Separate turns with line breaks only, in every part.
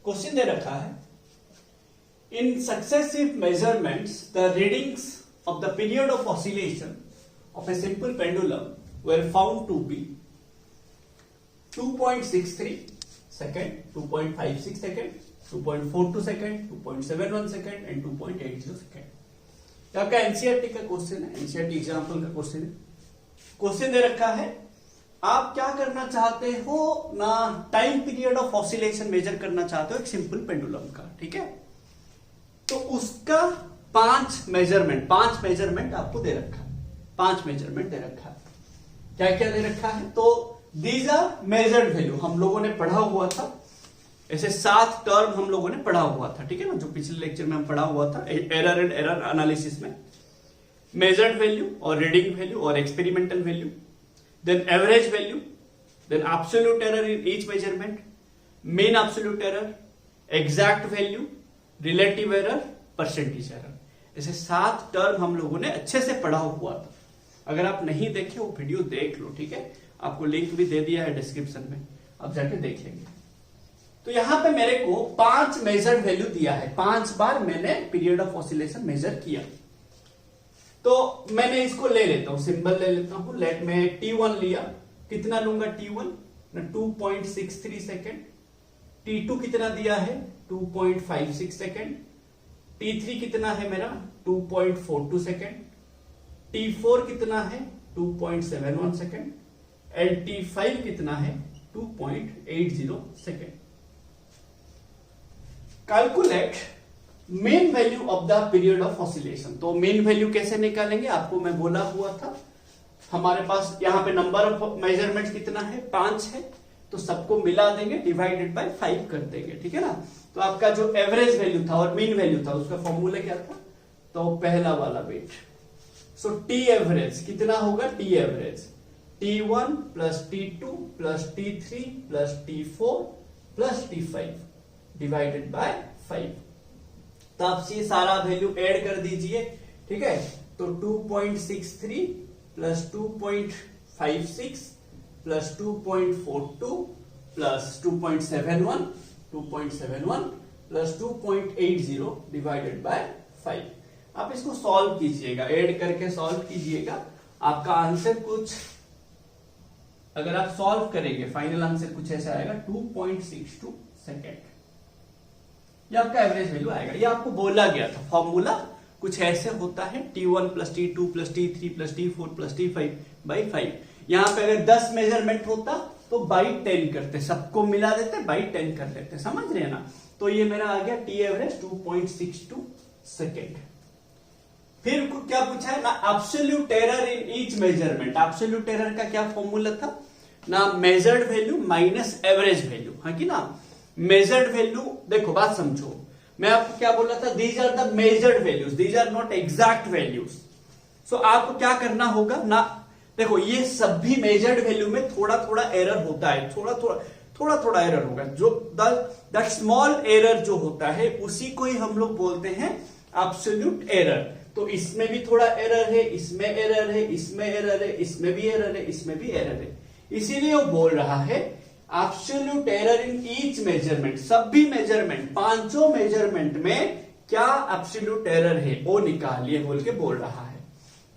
Question दे रखा है, in successive measurements the readings of the period of oscillation of a simple pendulum were found to be 2.63 second, 2.56 second, 2.42 second, 2.71 second and 2.80 second. आपका NCERT का question है, NCERT example का question है। Question दे रखा है, आप क्या करना चाहते हो ना, time period of oscillation measure करना चाहते हो एक सिंपल पेंडुलम का, ठीक है। तो उसका पांच मेजरमेंट आपको दे रखा है, 5 मेजरमेंट दे रखा है। क्या क्या दे रखा है? तो दीज आर मेजर्ड वैल्यू, हम लोगों ने पढ़ा हुआ था, ऐसे 7 टर्म हम लोगों ने पढ़ा हुआ था, ठीक है ना, जो पिछले लेक्चर में हम पढ़ा हुआ था एरर एंड एरर एनालिसिस में। मेजर्ड वैल्यू और रीडिंग वैल्यू और experimental value, then average value, then absolute error in each measurement, mean absolute error, exact value, relative error, percentage error। ऐसे 7 टर्म हम लोगों ने अच्छे से पढ़ा हुआ था। अगर आप नहीं देखे वो वीडियो देख लो, ठीक है, आपको लिंक भी दे दिया है डिस्क्रिप्शन में, आप जाके देख लेंगे। तो यहां पे मेरे को 5 मेजर्ड वैल्यू दिया है, 5 बार मैंने पीरियड ऑफ ऑसिलेशन मेजर किया। तो मैंने इसको ले लेता हूं, सिंबल ले लेता हूं, लेट में T1 लिया, कितना लूंगा T1 ना 2.63 सेकेंड, T2 कितना दिया है 2.56 सेकेंड, T3 कितना है मेरा 2.42 सेकेंड, T4 कितना है 2.71 सेकेंड एंड T5 कितना है 2.80 second. Calculate main value of the period of oscillation. तो मेन वैल्यू कैसे निकालेंगे, आपको मैं बोला हुआ था, हमारे पास यहाँ पे नंबर ऑफ मेजरमेंट्स कितना है 5 है, तो सबको मिला देंगे, डिवाइडेड बाय 5 कर देंगे, ठीक है ना। तो आपका जो एवरेज वैल्यू था और मीन वैल्यू था उसका फॉर्मूला क्या था, तो पहला वाला वेट, सो टी एवरेज कितना होगा, T average T1 plus T2 plus T3 plus T4 plus T5 divided by 5। तो आप ये सारा वैल्यू ऐड कर दीजिए, ठीक है। तो 2.63 plus 2.56 plus 2.42 plus 2.71 plus 2.80 divided by 5। आप इसको सॉल्व कीजिएगा, ऐड करके सॉल्व कीजिएगा, आपका आंसर कुछ, अगर आप सॉल्व करेंगे फाइनल आंसर कुछ ऐसा आएगा 2.62 सेकेंड। ये आपका एवरेज वैल्यू आएगा। ये आपको बोला गया था, फॉर्मूला कुछ ऐसे होता है, T1 plus T2 plus T3 plus T4 plus T5 by 5। यहां पे अगर 10 मेजरमेंट होता तो बाई 10 करते, सबको मिला देते, बाई 10 कर लेते, समझ रहे हैं ना। तो ये मेरा आ गया टी एवरेज 2.62 सेकेंड। फिर क्या पूछा है ना, absolute error in each measurement. Absolute error का क्या फॉर्मूला था ना, measured value minus average value, हाँ कि ना। मेजर्ड वैल्यू, देखो बात समझो, मैं आपको क्या बोला था, these are the measured values, these are not exact values. So आपको क्या करना होगा ना, देखो ये सभी मेजर्ड वैल्यू में थोड़ा थोड़ा एरर होता है, थोड़ा थोड़ा एरर होगा, जो द स्मॉल एरर जो होता है उसी को ही हम लोग बोलते हैं एब्सोल्यूट एरर। तो इसमें भी थोड़ा एरर है, इसमें एरर है, इसमें एरर है, इसमें भी एरर है, इसमें भी एरर है, इसीलिए वो बोल रहा है absolute error in each measurement. सभी मेजरमेंट, 5 मेजरमेंट में क्या एब्सोल्यूट एरर है वो निकालिए बोल के बोल रहा है।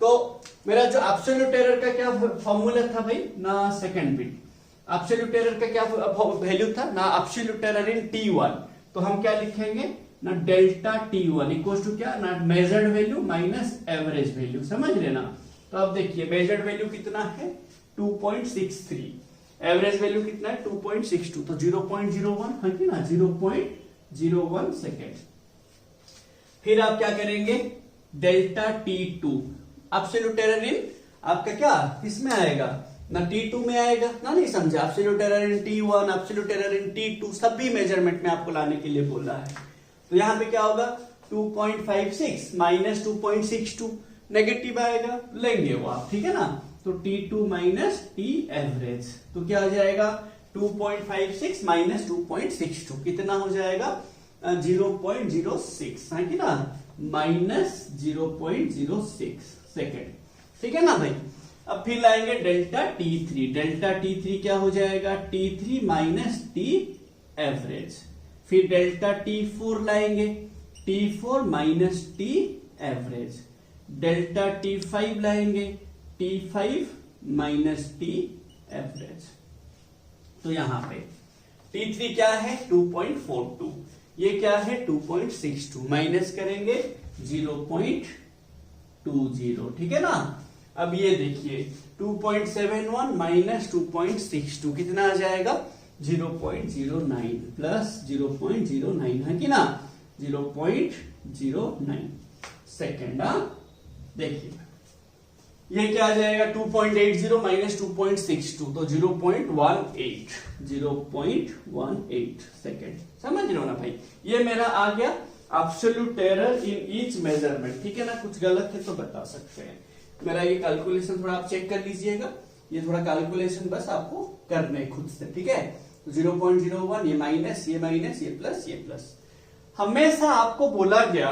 तो मेरा जो एब्सोल्यूट एरर का क्या फॉर्मूला था भाई ना, सेकंड बिट, एब्सोल्यूट एरर का क्या वैल्यू था ना, एब्सोल्यूट एरर इन T1। तो हम क्या लिखेंगे ना, डेल्टा T1 इक्वल टू क्या ना, measured value minus average value, समझ रहे ना। तो अब देखिए मेजर्ड वैल्यू कितना है 2.63, एवरेज वैल्यू कितना है 2.62, तो 0.01 है कि ना, 0.01 सेकेंड। फिर आप क्या करेंगे, डेल्टा T2, एब्सोल्यूट एरर इन आपका क्या किसमें आएगा ना, T2 में आएगा ना, नहीं समझे, एब्सोल्यूट एरर इन T1, एब्सोल्यूट एरर इन T2, सभी मेजरमेंट में आपको लाने के लिए बोला है। तो यहां पे क्या होगा 2.56 माइनस 2.62, नेगेटिव आएगा, लेंगे वो आप, ठीक है ना। तो T2 माइनस T एवरेज, तो क्या हो जाएगा 2.56 माइनस 2.62 कितना हो जाएगा 0.06, है कि ना, माइनस 0.06 सेकेंड, ठीक है ना भाई। अब फिर लाएंगे डेल्टा T3, डेल्टा T3 क्या हो जाएगा T3 माइनस T एवरेज, फिर डेल्टा T4 लाएंगे, T4 minus T average, delta T5 लाएंगे, T5 माइनस T एवरेज। तो यहां पे T3 क्या है 2.42, ये क्या है 2.62, माइनस करेंगे 0.20, ठीक है ना। अब ये देखिए 2.71 माइनस 2.62 कितना आ जाएगा 0.09 प्लस 0.09 है कि ना 0.09 सेकेंड। देखिए ये क्या आ जाएगा 2.80 माइनस 2.62 तो 0.18 सेकेंड। समझ रहे हो ना भाई, ये मेरा आ गया absolute error in each measurement, ठीक है ना। कुछ गलत है तो बता सकते हैं। मेरा ये कैलकुलेशन थोड़ा आप चेक कर लीजिएगा, ये थोड़ा कैलकुलेशन बस आपको करने खुद से, ठीक है। तो 0.01 ये माइनस ये प्लस ये प्लस। हमेशा आपको बोला गया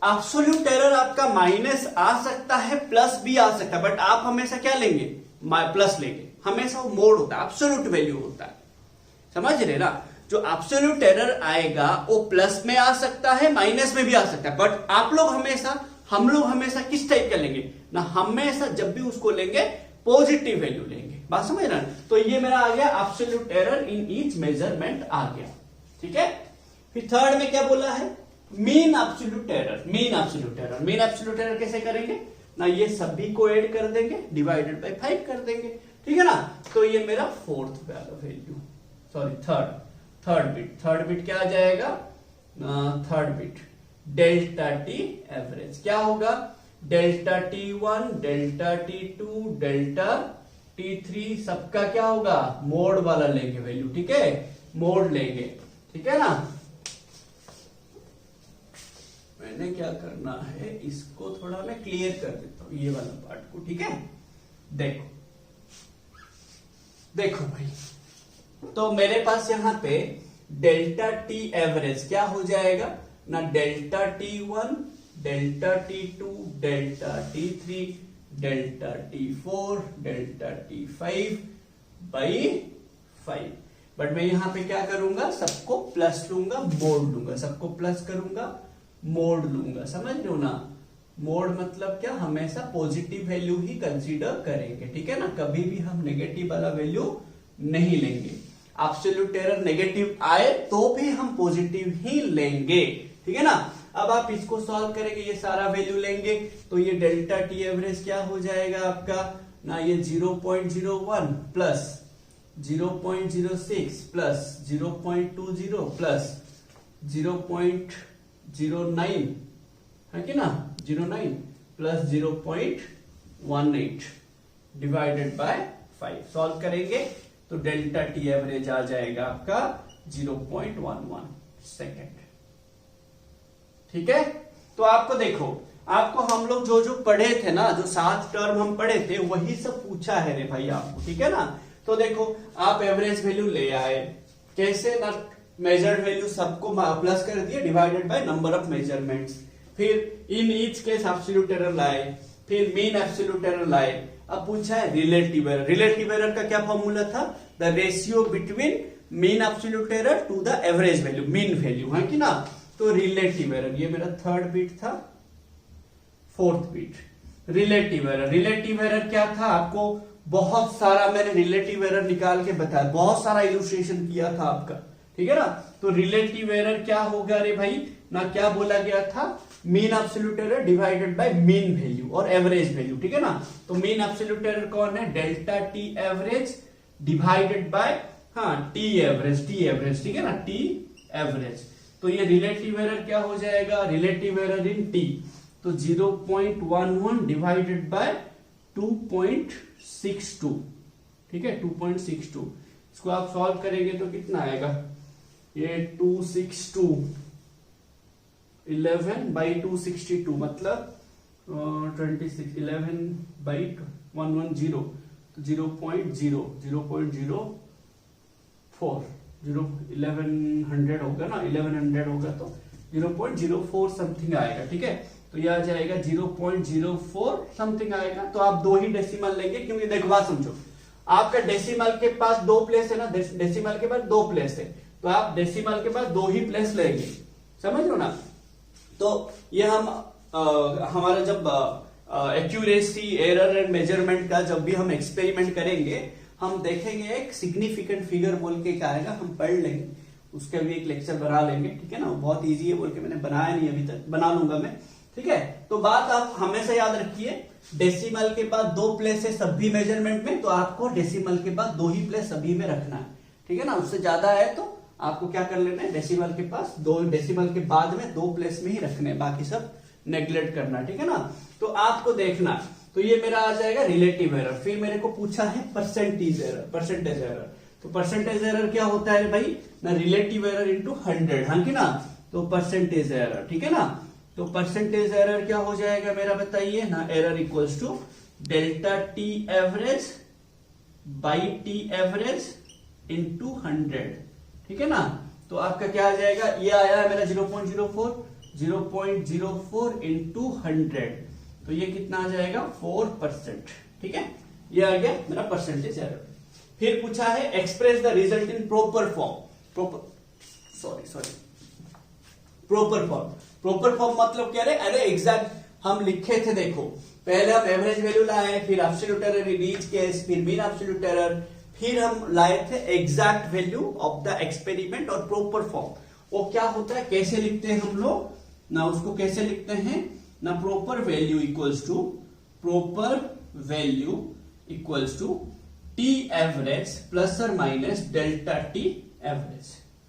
एब्सोल्यूट एरर आपका माइनस आ सकता है प्लस भी आ सकता है, बट आप हमेशा क्या लेंगे प्लस लेंगे, हमेशा वो मोड होता है, एब्सोल्यूट वैल्यू होता है, समझ रहे ना। जो एब्सोल्यूट एरर आएगा वो प्लस में आ सकता है माइनस में भी आ सकता है, बट हम लोग हमेशा किस टाइप का लेंगे ना, हमेशा जब भी उसको लेंगे पॉजिटिव वैल्यू लेंगे, बात समझ रहे ना। तो ये मेरा आ गया absolute error in each measurement आ गया, ठीक है। फिर थर्ड में क्या बोला है mean absolute error. Mean absolute error कैसे करेंगे ना, ये सभी को ऐड कर देंगे डिवाइडेड बाय 5 कर देंगे, ठीक है ना। तो ये मेरा फोर्थ वाला वैल्यू, सॉरी थर्ड बिट क्या आ जाएगा, third bit delta T average क्या होगा, delta T1 delta T2 delta T3 सबका क्या होगा मोड वाला लेंगे वैल्यू, ठीक है, मोड लेंगे, ठीक है ना। मैंने क्या करना है इसको थोड़ा मैं क्लियर कर देता हूं ये वाला पार्ट को, ठीक है। देखो भाई, तो मेरे पास यहां पे डेल्टा टी एवरेज क्या हो जाएगा ना, delta T1 delta T2 delta T3 delta T4 delta T5 by 5। But मैं यहां पे क्या करूंगा सबको प्लस लूंगा, मोड लूंगा, सबको प्लस करूंगा मोड लूंगा, समझ लो ना। मोड मतलब क्या, हमेशा पॉजिटिव वैल्यू ही कंसीडर करेंगे, ठीक है ना, कभी भी हम नेगेटिव वाला वैल्यू नहीं लेंगे। एब्सोल्यूट एरर नेगेटिव आए तो भी हम पॉजिटिव ही लेंगे, ठीक है ना। अब आप इसको सॉल्व करेंगे, ये सारा वैल्यू लेंगे तो ये डेल्टा टी एवरेज क्या हो जाएगा आपका ना, ये 0.01 प्लस 0.06 प्लस 0.20 प्लस 0.09 है कि ना, 09 प्लस 0.18 डिवाइडेड बाय 5 सॉल्व करेंगे तो डेल्टा टी एवरेज आ जाएगा आपका 0.11 सेकेंड, ठीक है। तो आपको देखो, आपको हम लोग जो पढ़े थे ना, जो 7 टर्म हम पढ़े थे वही सब पूछा है रे भाई आपको, ठीक है ना। तो देखो आप एवरेज वैल्यू ले आए, कैसे ना, मेजर्ड वैल्यू सबको प्लस कर दिए divided by number of measurements, फिर in each case absolute error लाए, फिर मीन एब्सोल्यूट एरर लाए। अब पूछा है रिलेटिव एरर। रिलेटिव एरर का क्या फॉर्मूला था, the ratio between mean absolute error to the average value, mean value, है कि ना। तो रिलेटिव एरर, ये मेरा थर्ड बिट था, fourth bit relative error. Relative error क्या था, आपको बहुत सारा मैंने रिलेटिव एरर निकाल के बताया, बहुत सारा इलस्ट्रेशन किया था आपका, ठीक है ना। तो रिलेटिव एरर क्या होगा रे भाई ना, क्या बोला गया था, mean absolute error divided by mean value और एवरेज वैल्यू, ठीक है ना। तो मीन एब्सोल्यूट एरर कौन है, delta T average divided by T average, ठीक है ना, टी एवरेज। तो ये रिलेटिव एरर क्या हो जाएगा, रिलेटिव एरर इन टी, तो 0.11 डिवाइडेड बाय 2.62, ठीक है, 2.62। इसको आप सॉल्व करेंगे तो कितना आएगा, ये 262 11 बाई 262 मतलब 26, 11 बाई 110 तो 0.04 1100 होगा ना, 1100 होगा तो 0.04 समथिंग आएगा, ठीक है। तो यह आ जाएगा 0.04 समथिंग आएगा। तो आप दो ही डेसिमल लेंगे, क्योंकि देखो बात समझो, आपका डेसिमल के पास दो प्लेस है ना, डेसिमल के पास दो प्लेस है, तो तो आप डेसिमल के बाद 2 ही प्लेस लेंगे, समझ लो ना। तो ये हमारा जब एक्यूरेसी, एरर एंड मेजरमेंट का जब भी हम एक्सपेरिमेंट करेंगे, हम देखेंगे एक सिग्निफिकेंट फिगर बोल के क्या आएगा, हम पढ़ लेंगे, उसका भी एक लेक्चर बना लेंगे, ठीक है ना। बहुत इजी है बोल के मैंने बनाया नहीं अभी तक, बना लूंगा मैं, ठीक है। तो बात आप हमेशा याद रखिए, डेसिमल के बाद 2 प्लेस है सभी मेजरमेंट में, तो आपको डेसिमल के बाद 2 ही प्लेस सभी में रखना है, ठीक है ना। उससे ज्यादा है तो आपको क्या कर लेना है, डेसिमल के पास 2, डेसिमल के बाद में 2 प्लेस में ही रखने, बाकी सब नेग्लेक्ट करना, ठीक है ना। तो आपको देखना, तो ये मेरा आ जाएगा रिलेटिव एरर। फिर मेरे को पूछा है परसेंटेज एरर। तो परसेंटेज एरर क्या होता है भाई, ना रिलेटिव एरर इंटू 100, हाँ कि ना। तो परसेंटेज एरर, ठीक है ना। तो परसेंटेज एरर क्या हो जाएगा मेरा, बताइए ना। Error equals to delta T average by T average into 100, ठीक है ना। तो आपका क्या आ जाएगा, ये आया है मेरा 0.04 इंटू 100, तो ये कितना आ जाएगा 4%, ठीक है। ये आ गया मेरा परसेंटेज एरर। फिर पूछा है express the result in proper form. Proper form मतलब क्या है, अरे एग्जैक्ट हम लिखे थे, देखो पहले हम एवरेज वैल्यू लाए, फिर absolute error in each case, फिर मीन एब्सोल्यूट एरर, फिर हम लाए थे exact value of the experiment और प्रोपर फॉर्म। वो क्या होता है, कैसे लिखते हैं हम लोग ना, उसको कैसे लिखते हैं ना, proper value equals to T average plus और माइनस डेल्टा टी एवरेज,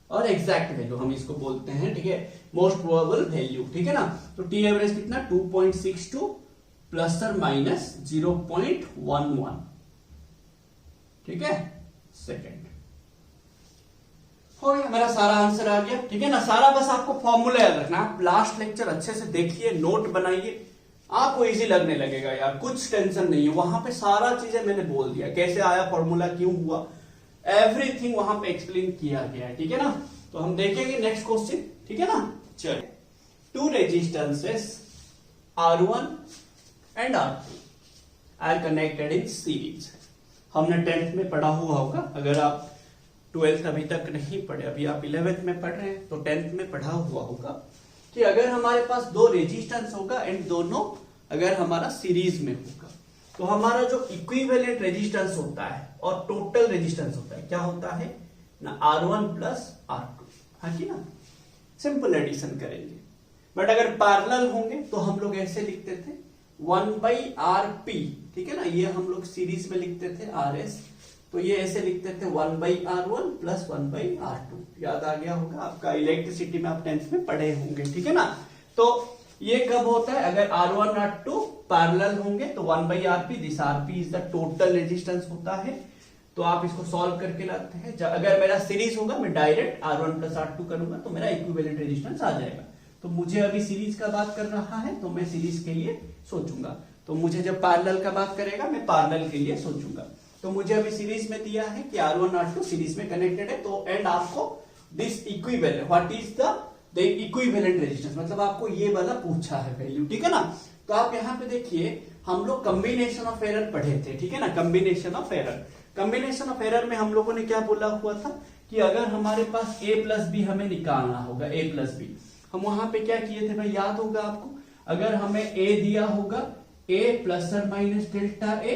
और एग्जैक्ट वैल्यू हम इसको बोलते हैं, ठीक है, मोस्ट प्रोबेबल वैल्यू, ठीक है ना। तो टी एवरेज कितना 2.62 प्लस और माइनस 0.11, ठीक है, सेकेंड। हो गया मेरा सारा आंसर आ गया, ठीक है ना। सारा बस आपको फॉर्मूला याद रखना, आप लास्ट लेक्चर अच्छे से देखिए, नोट बनाइए, आपको इजी लगने लगेगा यार, कुछ टेंशन नहीं है। वहां पे सारा चीजें मैंने बोल दिया, कैसे आया फॉर्मूला, क्यों हुआ, एवरीथिंग वहां पे एक्सप्लेन किया गया है, ठीक है ना। तो हम देखेंगे नेक्स्ट क्वेश्चन, ठीक है ना। चलिए, 2 resistances R1 and R2 are connected in series. हमने 10th में पढ़ा हुआ होगा, अगर आप 12th अभी तक नहीं पढ़े, अभी आप 11th में पढ़ रहे हैं, तो 10th में पढ़ा हुआ होगा कि अगर हमारे पास 2 रेजिस्टेंस होगा एंड दोनों अगर हमारा सीरीज में होगा, तो हमारा जो इक्विवेलेंट रेजिस्टेंस होता है और टोटल रेजिस्टेंस होता है, क्या होता है ना, R1 प्लस R2, हाँ कि ना। सिंपल एडिशन करेंगे, बट अगर पैरेलल होंगे तो हम लोग ऐसे लिखते थे 1/RP, ठीक है ना। ये हम लोग सीरीज में लिखते थे RS, तो ये ऐसे लिखते थे 1/R1 प्लस 1/R2। याद आ गया होगा आपका, इलेक्ट्रिसिटी में आप 10th में पढ़े होंगे, ठीक है ना। तो ये कब होता है, अगर R1 R2 पैरेलल होंगे तो 1/RP, this RP is the total resistance होता है। तो आप इसको सॉल्व करके लाते हैं, अगर मेरा सीरीज होगा मैं डायरेक्ट R1 प्लस R2 करूंगा तो मेरा इक्विवेलेंट रेजिस्टेंस आ जाएगा। तो मुझे अभी सीरीज का बात कर रहा है तो मैं सीरीज के लिए सोचूंगा, तो मुझे जब पैरेलल का बात करेगा मैं पैरेलल के लिए सोचूंगा। तो मुझे अभी सीरीज में दिया है कि R1 R2 सीरीज में कनेक्टेड है, तो एंड आपको this equivalent, what is the equivalent resistance, मतलब आपको ये वाला पूछा है वैल्यू, ठीक है ना। तो आप यहाँ पे देखिए, हम लोग कॉम्बिनेशन ऑफ एरर पढ़े थे, ठीक है ना। कॉम्बिनेशन ऑफ एरर में हम लोगों ने क्या बोला हुआ था कि अगर हमारे पास a प्लस बी हमें निकालना होगा, a प्लस बी, हम वहां पे क्या किए थे भाई, याद होगा आपको, अगर हमें a दिया होगा a प्लस और माइनस डेल्टा a,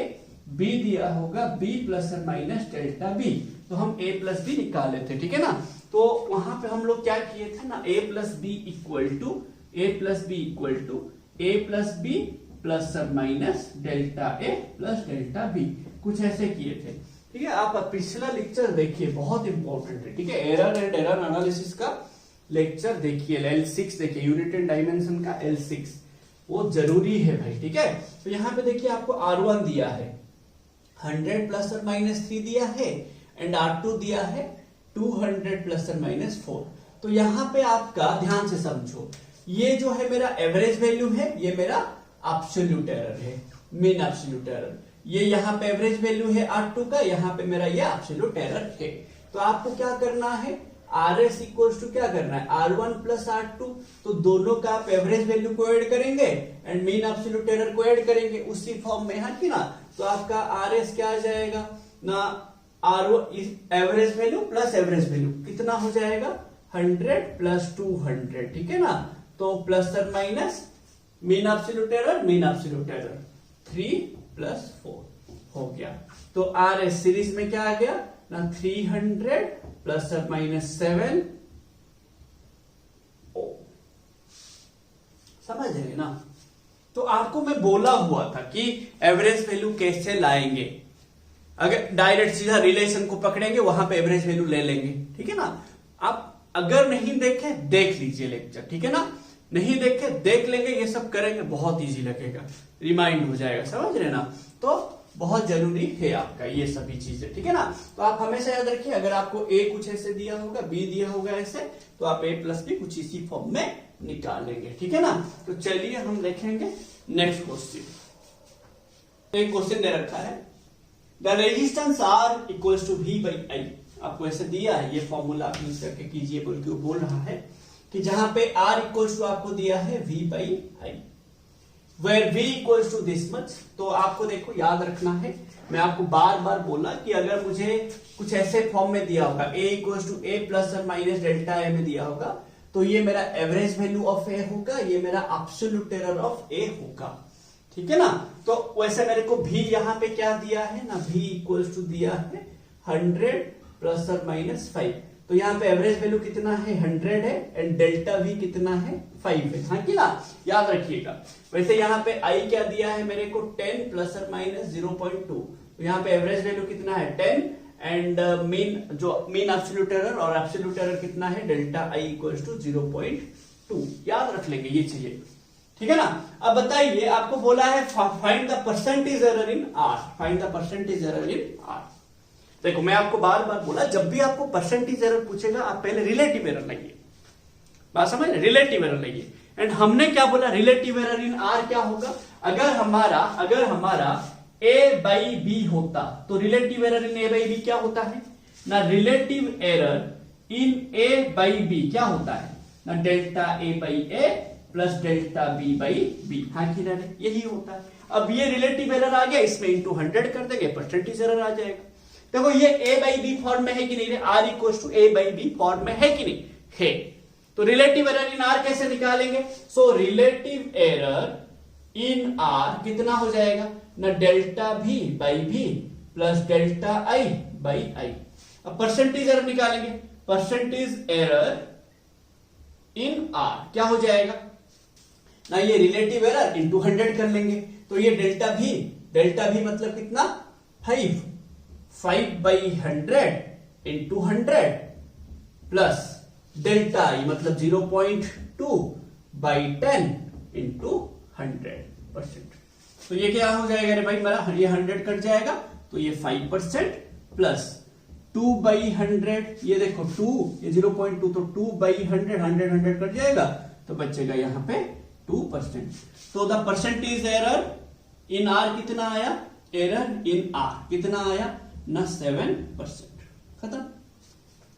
b दिया होगा b प्लस और माइनस डेल्टा b, तो हम a प्लस बी निकाले थे, ठीक है ना। तो वहां पे हम लोग क्या किए थे ना, a plus B equal to a plus B plus और minus delta a plus delta b, कुछ ऐसे किए थे, ठीक है। आप पिछला लेक्चर देखिए, बहुत इंपॉर्टेंट है, ठीक है। एरर एंड एरर एनालिसिस का लेक्चर देखिए, L6 देखिए, यूनिट एंड डायमेंशन का L6, वो जरूरी है भाई, ठीक है। तो यहाँ पे देखिए आपको R1 दिया है 100 प्लस और माइनस 3 दिया है, एंड R2 दिया है 200 प्लस और माइनस 4। तो यहाँ पे आपका ध्यान से समझो, ये जो है मेरा एवरेज वैल्यू है, ये मेरा एब्सोल्यूट एरर है, मीन एब्सोल्यूट एरर। ये यहाँ पे एवरेज वैल्यू है R2 का, यहाँ पे मेरा ये एब्सोल्यूट एरर है। तो आपको क्या करना है, RS इक्वल्स टू क्या करना है, R1 प्लस R2, तो दोनों का आप एवरेज वैल्यू को ऐड करेंगे एंड मीन एब्सोल्यूट एरर को ऐड करेंगे उसी फॉर्म में, है कि ना। तो आपका RS क्या आ जाएगा ना, R average value plus average value कितना हो जाएगा 100 प्लस 200, ठीक है ना। तो प्लस और minus mean absolute error 3 plus 4 हो गया। तो आर एस सीरीज में क्या आ गया ना 300 प्लस और माइनस 7 समझ रहे ना। तो आपको मैं बोला हुआ था कि एवरेज वैल्यू कैसे लाएंगे, अगर डायरेक्ट सीधा रिलेशन को पकड़ेंगे वहां पे एवरेज वैल्यू ले लेंगे, ठीक है ना। आप अगर नहीं देखे देख लीजिए लेक्चर, ठीक है ना, नहीं देखे देख लेंगे, ये सब करेंगे बहुत इजी लगेगा, रिमाइंड हो जाएगा, समझ रहे ना। तो बहुत जरूरी है आपका ये सभी चीजें, ठीक है ना। तो आप हमेशा याद रखिए, अगर आपको ए कुछ ऐसे दिया होगा, बी दिया होगा ऐसे, तो आप ए प्लस बी कुछ इसी फॉर्म में निकालेंगे, ठीक है ना। तो चलिए हम देखेंगे नेक्स्ट क्वेश्चन। एक क्वेश्चन दे रखा है the resistance R equals to V by I. आपको ऐसे दिया है, ये फॉर्मूला आप यूज करके कीजिए बोल के बोल रहा है कि जहां पे आर इक्वल्स टू आपको दिया है V by I, where V equals to this much. तो आपको देखो याद रखना है, मैं आपको बार बार बोला कि अगर मुझे कुछ ऐसे फॉर्म में दिया होगा ए इक्वल्स टू ए प्लस और माइनस डेल्टा ए में दिया होगा, तो ये मेरा एवरेज वैल्यू ऑफ ए होगा, ये मेरा एब्सोल्यूट एरर ऑफ ए होगा, ठीक है ना। तो वैसे मेरे को भी यहाँ पे क्या दिया है ना, भी इक्वल्स टू दिया है 100 प्लस और माइनस 5। तो यहाँ पे एवरेज वैल्यू कितना है 100 है एंड डेल्टा भी कितना है 5 है, हाँ कि ना, याद रखिएगा। वैसे यहाँ पे आई क्या दिया है मेरे को 10 प्लस और माइनस 0.2। तो यहाँ पे एवरेज वैल्यू कितना है 10 एंड मीन एब्सोल्यूट एरर और एब्सोल्यूट एरर कितना है डेल्टा आई इक्वल्स टू 0.2। याद रख लेंगे ये चीजें, ठीक है ना। अब बताइए, आपको बोला है find the percentage error in are, find the percentage error in are. देखो मैं आपको बार बार बोला, जब भी आपको परसेंटेज एरर पूछेगा आप पहले रिलेटिव एरर लाइए, बात समझ रहे, रिलेटिव एरर लाइए। एंड हमने क्या बोला, रिलेटिव एरर इन आर क्या होगा, अगर हमारा ए बाई बी होता तो relative error in A by B क्या होता है ना, relative error in A by B क्या होता है ना, delta A by A plus delta B by B, हाँ कि ना, यही होता है। अब ये रिलेटिव एरर आ गया, इसमें इंटू 100 कर देंगे, परसेंटेज एरर आ जाएगा। देखो ये ए बाई बी फॉर्म में है कि नहीं, R equal to A by B form में है कि नहीं है। तो रिलेटिव एरर इन आर कैसे निकालेंगे, so relative error in are कितना हो जाएगा ना, डेल्टा भी बाई भी plus delta I by I. अब परसेंटेज एरर निकालेंगे, परसेंटेज एरर इन आर क्या हो जाएगा ना, ये रिलेटिव एरर इंटू 100 कर लेंगे, तो ये डेल्टा भी मतलब कितना 5 बाई 100 इंटू 100 प्लस डेल्टा आई मतलब 0.2 बाई 10 इंटू 100%। तो ये क्या हो जाएगा रे भाई, मेरा ये 100 कट जाएगा, तो ये 5% प्लस 2 बाई 100, ये देखो 2, ये 0.2, तो 2 बाई 100 कट जाएगा, तो बचेगा यहाँ पे 2%। तो the percentage error in are कितना आया, एरर इन आर कितना आया ना 7%। खत्म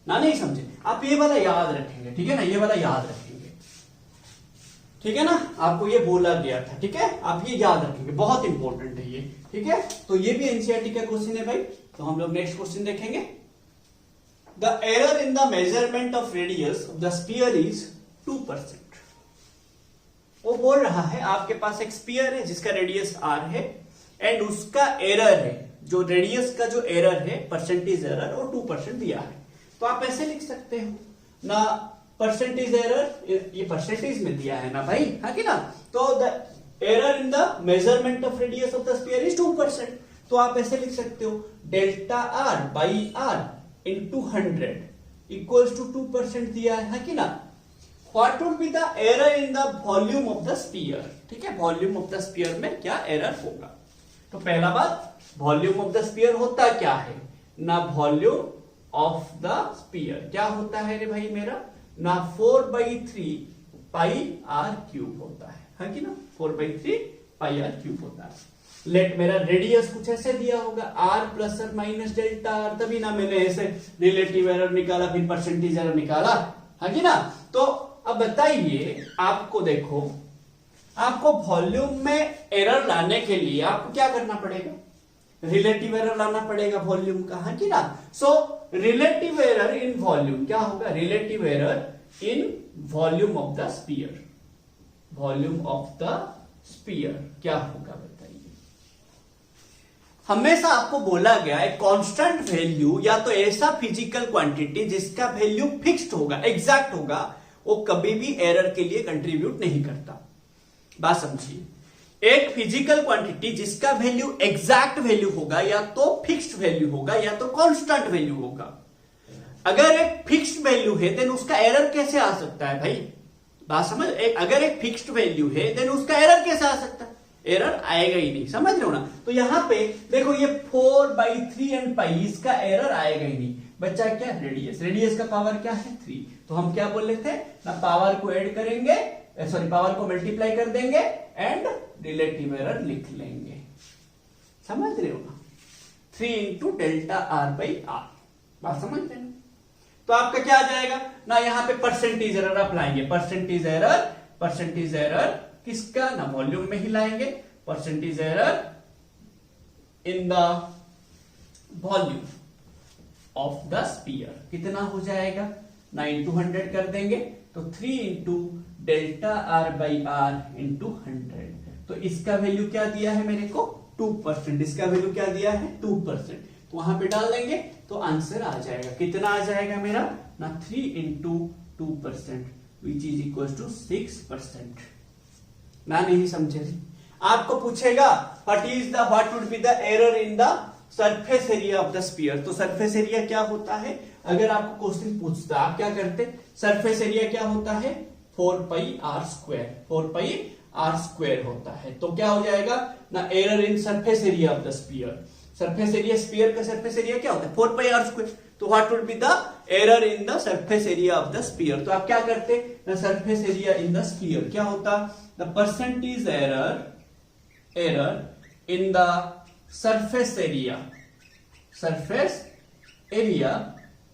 ना, नहीं समझे आप, ये वाला याद रखेंगे, ठीक है ना, ये वाला याद रखेंगे, ठीक है ना, आपको ये बोला गया था, ठीक है, आप ये याद रखेंगे, बहुत इंपॉर्टेंट है ये, ठीक है। तो ये भी एनसीईआरटी का क्वेश्चन है भाई। तो हम लोग नेक्स्ट क्वेश्चन देखेंगे, the error in the measurement of radius of the sphere is 2%। वो बोल रहा है आपके पास एक स्फीयर है जिसका रेडियस r है एंड उसका एरर है, जो रेडियस का जो एरर है परसेंटेज एरर वो 2% दिया है। तो आप ऐसे लिख सकते हो ना, परसेंटेज एरर ये परसेंटेज में दिया है ना भाई, हाँ कि ना। तो the error in the measurement of radius of the sphere is 2%। तो आप ऐसे लिख सकते हो delta R by R into 100 equals to 2% दिया है, हाँ कि ना। What would be the error in the volume of the sphere, ठीक है, वॉल्यूम ऑफ द स्फीयर में क्या एरर होगा। तो पहला बात, वॉल्यूम ऑफ द स्फीयर होता क्या है ना, वॉल्यूम ऑफ द स्फीयर क्या होता है रे भाई मेरा ना, 4/3 पाई आर क्यूब होता है, हाँ कि ना, 4/3 पाई आर क्यूब होता है। लेट मेरा रेडियस कुछ ऐसे दिया होगा आर प्लस और माइनस डेल्टा आर, तभी ना मैंने ऐसे रिलेटिव एरर निकाला फिर परसेंटेज एरर निकाला, हाँ कि ना। तो अब बताइए, आपको देखो, आपको वॉल्यूम में एरर लाने के लिए आपको क्या करना पड़ेगा रिलेटिव एरर लाना पड़ेगा वॉल्यूम का, हाँ कि ना। So relative error in volume क्या होगा, relative error in volume of the sphere, volume of the sphere क्या होगा बताइए। हमेशा आपको बोला गया है कांस्टेंट वैल्यू या तो ऐसा फिजिकल क्वांटिटी जिसका वैल्यू फिक्स्ड होगा, एग्जैक्ट होगा, वो कभी भी एरर के लिए कंट्रीब्यूट नहीं करता। बात समझिए, एक फिजिकल क्वांटिटी जिसका वैल्यू एग्जैक्ट वैल्यू होगा, या तो फिक्स्ड वैल्यू होगा या तो कांस्टेंट वैल्यू होगा। अगर एक फिक्स्ड वैल्यू है देन उसका एरर कैसे आ सकता है भाई, बात समझ। अगर एक फिक्स्ड वैल्यू है देन उसका एरर कैसे आ सकता है, एरर आएगा ही नहीं, समझ रहे हो ना। तो यहां पे देखो ये 4/3 एंड पाई, इसका एरर आएगा ही नहीं। बच्चा क्या, रेडियस, रेडियस का पावर क्या है 3, तो हम क्या बोल रहे थे ना, पावर को ऐड करेंगे, सॉरी पावर को मल्टीप्लाई कर देंगे एंड रिलेटिव एरर लिख लेंगे, समझ रहे हो ना। 3 into delta R by R, बात समझ रहे हैं। तो आपका क्या आ जाएगा ना, यहां पे परसेंटेज एरर आप लाएंगे, परसेंटेज एरर किसका ना, वॉल्यूम में ही लाएंगे, percentage error in the volume of the sphere कितना हो जाएगा ना, इंटू 100 कर देंगे, तो 3 into delta R by R into 100। तो इसका वैल्यू क्या दिया है मेरे को 2%, इसका वैल्यू क्या दिया है 2%, तो वहां पे डाल देंगे तो आंसर आ जाएगा, कितना आ जाएगा मेरा ना 3 into 2% which is equal to 6%। ना नहीं समझे, आपको पूछेगा what would be the error in the surface area of the sphere. तो सरफेस एरिया क्या होता है, अगर आपको क्वेश्चन पूछता आप क्या करते, सरफेस एरिया क्या होता है 4πr², 4πr² होता है। तो क्या हो जाएगा ना, error in surface area of the sphere, surface area, sphere का सरफेस एरिया क्या होता है 4πr²। तो what would be the error in the surface area of the sphere. तो आप क्या करते ना, surface area in the sphere क्या होता, the percentage error in the surface area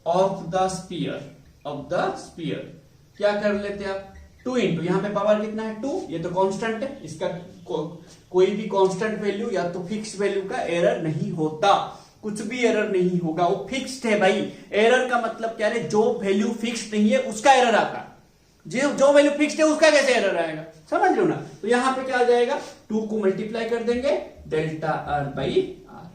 of the sphere, क्या कर लेते आप 2 इंटू, यहां पे पावर कितना है 2, ये तो कांस्टेंट है, इसका कोई भी कांस्टेंट वैल्यू या तो फिक्स वैल्यू का एरर नहीं होता, कुछ भी एरर नहीं होगा, वो फिक्स्ड है भाई। एरर का मतलब क्या है, जो वैल्यू फिक्स्ड नहीं है उसका एरर आता, जो वैल्यू फिक्स्ड है उसका कैसे एरर आएगा, समझ लो ना। तो यहां पे क्या आ जाएगा, 2 को मल्टीप्लाई कर देंगे डेल्टा आर बाई आर,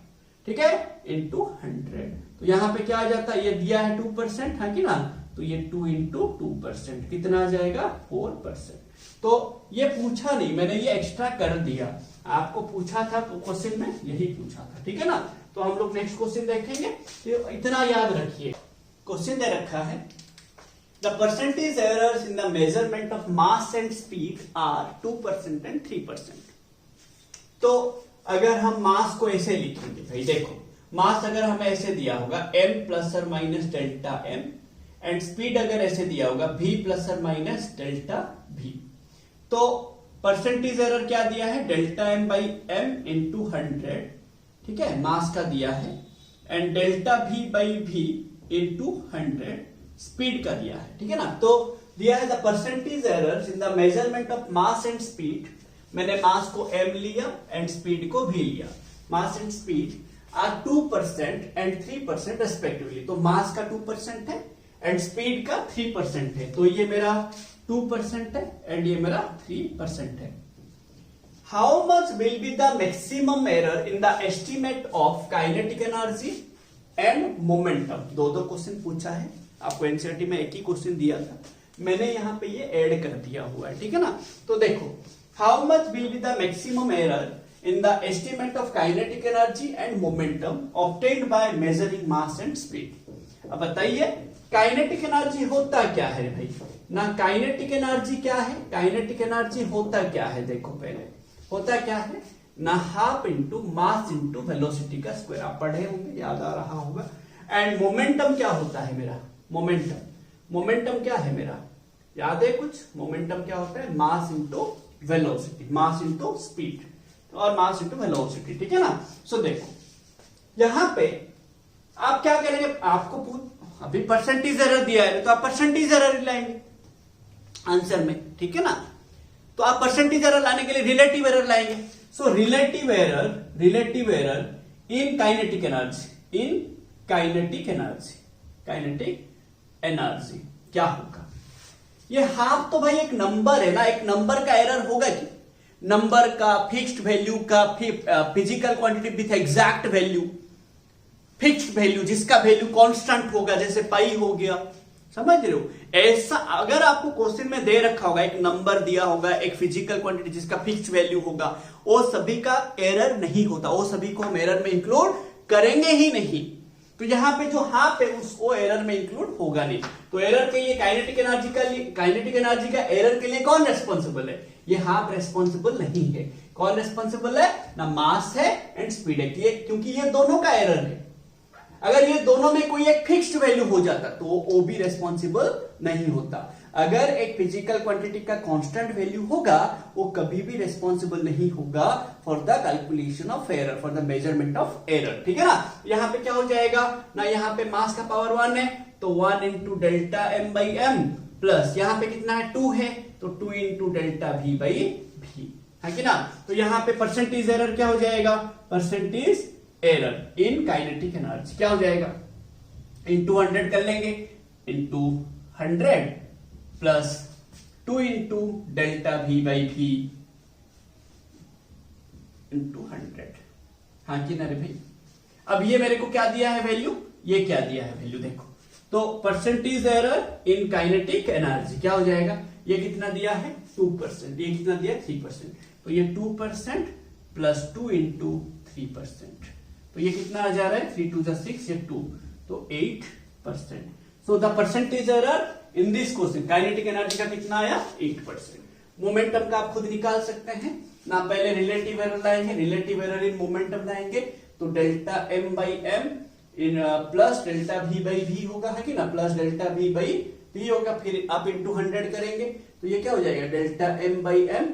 ठीक है, इंटू 100। तो यहां पे क्या आ जाता है, ये दिया है 2%, हाँ कि ना, तो ये 2 इंटू 2% कितना आ जाएगा 4%। तो ये पूछा नहीं मैंने, ये एक्स्ट्रा कर दिया, आपको पूछा था तो क्वेश्चन में यही पूछा था, ठीक है ना। तो हम लोग नेक्स्ट क्वेश्चन देखेंगे, तो इतना याद रखिए। क्वेश्चन दे रखा है the percentage errors in the measurement of mass and speed are 2% and 3%। तो अगर हम मास को ऐसे लिखेंगे भाई, देखो मास अगर हमें ऐसे दिया होगा m प्लस और minus delta m, and speed अगर ऐसे दिया होगा v प्लस और माइनस डेल्टा v, तो परसेंटेज एरर क्या दिया है delta m by m into 100, ठीक है, मास का दिया है, and delta v by v into 100 speed का दिया है, ठीक है ना। तो दिया है the percentage errors in the measurement of mass and speed, मैंने मास को m लिया एंड स्पीड को v लिया, mass and speed are 2% and 3% respectively. तो मास का 2% है एंड स्पीड का 3% है, तो ये मेरा 2% है एंड ये मेरा 3% है। How much will be the maximum error in the estimate of kinetic energy and momentum. दो क्वेश्चन पूछा है आपको, एनसीईआरटी में एक ही क्वेश्चन दिया था, मैंने यहां पे ये ऐड कर दिया हुआ है, ठीक है ना। तो देखो how much will be the maximum error in the estimate of kinetic energy and momentum obtained by measuring mass and speed। अब बताइए काइनेटिक एनर्जी होता क्या है भाई ना, काइनेटिक एनर्जी क्या है, काइनेटिक एनर्जी होता क्या है, देखो पहले होता क्या है ना, half into mass into velocity का स्क्वायर, आप पढ़े होंगे, याद आ रहा होगा। एंड मोमेंटम क्या होता है मेरा, मोमेंटम क्या है मेरा, याद है कुछ, मोमेंटम क्या होता है mass into velocity, mass into speed और मास इंटू वेलोसिटी, ठीक है ना। सो देखो यहां पे आप क्या करेंगे, आपको अभी परसेंटेज एरर दिया है तो आप परसेंटेज एरर लाएंगे आंसर में, ठीक है ना। तो आप परसेंटेज एरर लाने के लिए रिलेटिव एरर लाएंगे। So relative error in kinetic energy, in kinetic energy, kinetic energy क्या होगा? ये हाफ तो भाई एक नंबर है ना, एक नंबर का एरर होगा कि नंबर का, फिक्स्ड वैल्यू का, physical quantity with exact value, fixed value जिसका वैल्यू कांस्टेंट होगा, जैसे पाई हो गया, समझ रहे हो? ऐसा अगर आपको क्वेश्चन में दे रखा होगा, एक नंबर दिया होगा, एक फिजिकल क्वांटिटी जिसका फिक्स्ड वैल्यू होगा, वो सभी का एरर नहीं होता, वो सभी को हम एरर में इंक्लूड करेंगे ही नहीं। तो यहां पे जो हाफ है उसको एरर में इंक्लूड होगा नहीं। तो एरर के लिए काइनेटिक एनर्जी का एरर के लिए कौन रेस्पॉन्सिबल है? ये हाफ रेस्पॉन्सिबल नहीं है। कौन रेस्पॉन्सिबल है? ना मास है एंड स्पीड है, क्योंकि ये दोनों का एरर है। अगर ये दोनों में कोई एक फिक्स्ड वैल्यू हो जाता तो वो भी रेस्पॉन्सिबल नहीं होता। अगर एक फिजिकल क्वांटिटी का कांस्टेंट वैल्यू होगा, वो कभी भी रेस्पॉन्सिबल नहीं होगा for the calculation of error, for the measurement of error. ठीक है ना? यहाँ पे क्या हो जाएगा ना, यहाँ पे मास का पावर 1 है तो 1 into delta M by M, plus यहाँ पे कितना है 2 है तो 2 into delta V by V, है कि ना? तो यहाँ पे परसेंटेज एरर क्या हो जाएगा? Percentage error in kinetic energy क्या हो जाएगा? इंटू 100 कर लेंगे, into 100 plus 2 into delta V by V into 100, हाँ कि ना रे भाई? अब ये मेरे को क्या दिया है वैल्यू, ये क्या दिया है वैल्यू देखो। तो percentage error in kinetic energy क्या हो जाएगा? ये कितना दिया है? 2%, ये कितना दिया है? 3%। तो ये 2% प्लस 2 इंटू 3%, तो ये कितना आ जा रहा है? 3 2 6, ये 2, तो 8%। So the percentage error in this question kinetic energy का कितना आया? 8%। मोमेंटम का आप खुद निकाल सकते हैं ना, पहले रिलेटिव एरर लाएंगे, रिलेटिव एरर इन मोमेंटम लाएंगे तो delta M by M in plus delta V by V होगा, है कि ना? Plus delta V by V होगा, फिर आप इंटू 100 करेंगे तो ये क्या हो जाएगा? Delta M by M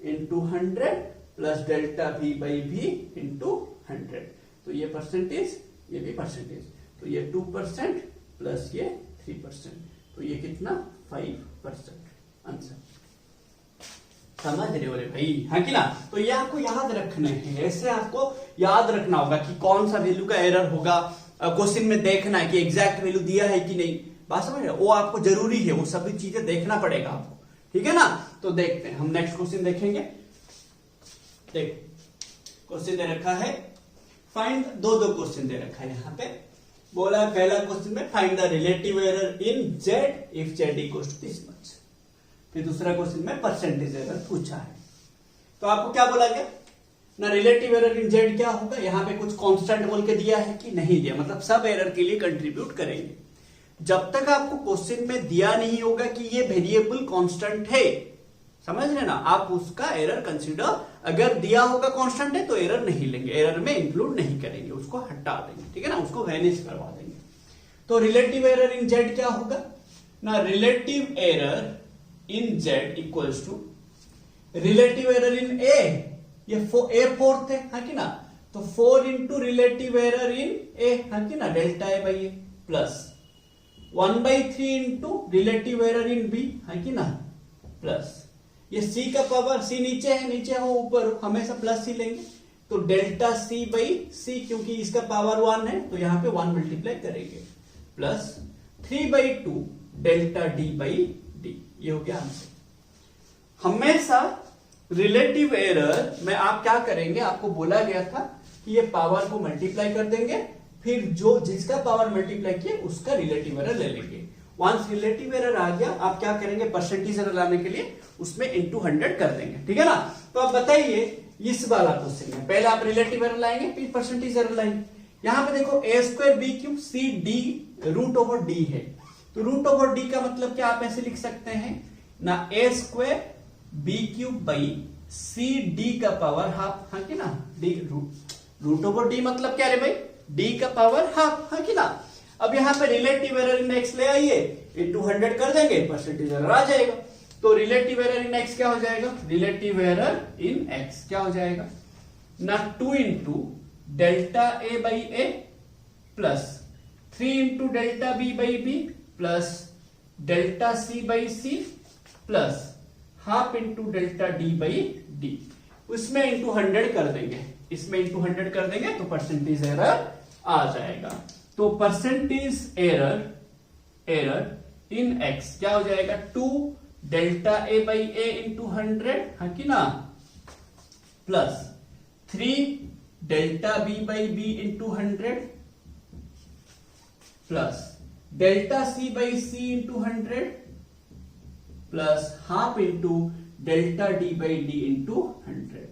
into 100 plus delta V by V into 100। तो ये परसेंटेज, ये भी परसेंटेज, तो ये 2% प्लस ये 3%, तो ये कितना? 5% आंसर। समझ रहे हो रे भाई, है कि ना? तो ये आपको याद रखने हैं, ऐसे आपको याद रखना होगा कि कौन सा वैल्यू का एरर होगा। क्वेश्चन में देखना है कि एग्जैक्ट वैल्यू दिया है कि नहीं, बात समझ रहे हो? वो आपको जरूरी है, वो सभी चीजें देखना पड़ेगा आपको, ठीक है ना? तो देखते हैं हम नेक्स्ट क्वेश्चन देखेंगे। देख क्वेश्चन दे रखा है, फाइंड दो क्वेश्चन दे रखा है यहाँ पे। बोला है पहला क्वेश्चन में find the relative error in Z if Z equals to this much. फिर दूसरा क्वेश्चन में परसेंटेज एरर पूछा है। तो आपको क्या बोला गया ना, रिलेटिव एरर इन जेड क्या होगा? यहाँ पे कुछ कांस्टेंट बोल के दिया है कि नहीं दिया, मतलब सब एरर के लिए कंट्रीब्यूट करेंगे। जब तक आपको क्वेश्चन में दिया नहीं होगा कि ये वेरिएबल कांस्टेंट है, समझ रहे ना, आप उसका एरर कंसीडर, अगर दिया होगा कांस्टेंट है तो एरर नहीं लेंगे, एरर में इंक्लूड नहीं करेंगे, उसको हटा देंगे, ठीक है ना? उसको वैनिश करवा देंगे। तो रिलेटिव एरर इन जेड क्या होगा ना, relative error in Z equals to relative error in A, ये ए फोर्थ है कि ना? तो 4 into relative error in A, है कि ना? Delta A by A plus 1/3 into relative error in B, है कि ना? प्लस ये सी का पावर, सी नीचे है, नीचे हो ऊपर, हमेशा प्लस ही लेंगे, तो डेल्टा सी बाई सी, क्योंकि इसका पावर 1 है तो यहां पे 1 मल्टीप्लाई करेंगे, plus 3/2 delta D by D. ये हो गया आंसर। हमेशा रिलेटिव एरर में आप क्या करेंगे, आपको बोला गया था कि ये पावर को मल्टीप्लाई कर देंगे, फिर जो जिसका पावर मल्टीप्लाई किया उसका रिलेटिव एरर ले लेंगे। वंस रिलेटिव एरर आ गया, आप क्या करेंगे, परसेंटेज एरर लाने के लिए उसमें इंटू 100 कर देंगे, ठीक है ना? तो आप बताइए इस वाला क्वेश्चन में पहले आप रिलेटिव एरर लाएंगे, फिर परसेंटेज एरर लाएंगे। यहां पे देखो A square B cube C D root over D है, तो रूट ओवर डी का मतलब क्या आप ऐसे लिख सकते हैं ना, A square B cube by C D का पावर हाफ, हाँ कि ना? डी रूट ओवर डी मतलब क्या रे भाई, डी का पावर हाफ, हाँ कि ना? अब यहां पे रिलेटिव एरर इन एक्स ले आइए, इंटू 100 कर देंगे, परसेंटेज एरर आ जाएगा। तो रिलेटिव एरर इन एक्स क्या हो जाएगा, रिलेटिव एरर इन एक्स क्या हो जाएगा ना, 2 into delta A by A plus 3 into delta B by B plus delta C by C plus half into delta D by D, उसमें इंटू 100 कर देंगे, इसमें इंटू 100 कर देंगे तो परसेंटेज एरर आ जाएगा। तो परसेंटेज एरर इन एक्स क्या हो जाएगा 2 delta A by A into 100 है कि ना, plus 3 delta B by B into 100 plus delta C by C into 100 plus half into delta D by D into 100।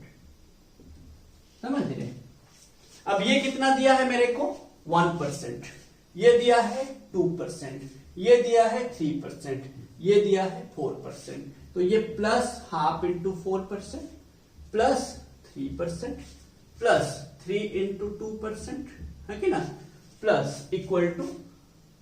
समझ रहे? अब ये कितना दिया है मेरे को 1%, ये दिया है 2%, ये दिया है 3%, ये दिया है 4%, तो ये plus half into 4% plus 3% plus 3 into 2% है कि ना, प्लस इक्वल टू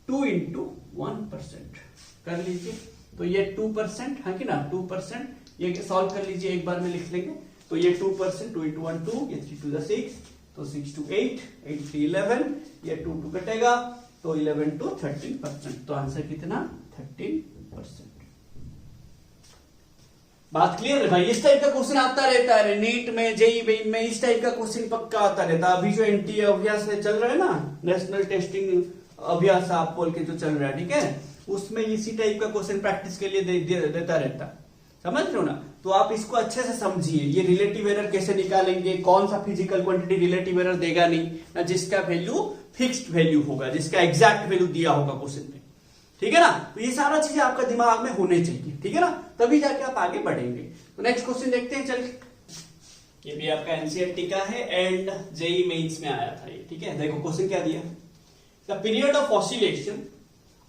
2 इंटू 1% कर लीजिए। तो ये 2% है कि ना, 2% ये सॉल्व कर लीजिए, एक बार में लिख लेंगे। तो ये 2%, 2 इंटू 1 2, ये 3 टू 6, तो 6 टू 8, 8 3 11, ये 2 2 कटेगा तो 11 टू 13%, तो आंसर कितना 13%। बात क्लियर है भाई? इस टाइप का क्वेश्चन आता रहता है नीट में, जेईई में, इस टाइप का क्वेश्चन पक्का आता रहता है। अभी जो एनटीए अभ्यास चल रहा है ना, नेशनल टेस्टिंग अभ्यास आप बोल के जो चल रहा है, ठीक है, उसमें इसी टाइप का क्वेश्चन प्रैक्टिस के लिए देता रहता है। समझ रहे हो ना? तो आप इसको अच्छे से समझिए, ये रिलेटिव एरर कैसे निकालेंगे, कौन सा फिजिकल क्वांटिटी रिलेटिव एरर देगा नहीं ना, जिसका वैल्यू फिक्स्ड वैल्यू होगा, जिसका एग्जैक्ट वैल्यू दिया होगा क्वेश्चन में, ठीक है ना। तो ये सारा चीजें आपका दिमाग में होने चाहिए, ठीक है ना, तभी जाके आप आगे बढ़ेंगे। तो नेक्स्ट क्वेश्चन देखते हैं, चलिए। ये भी आपका एनसीईआरटी का है एंड जेईई मेंस में आया था ये, ठीक है। देखो क्वेश्चन क्या दिया, the period of oscillation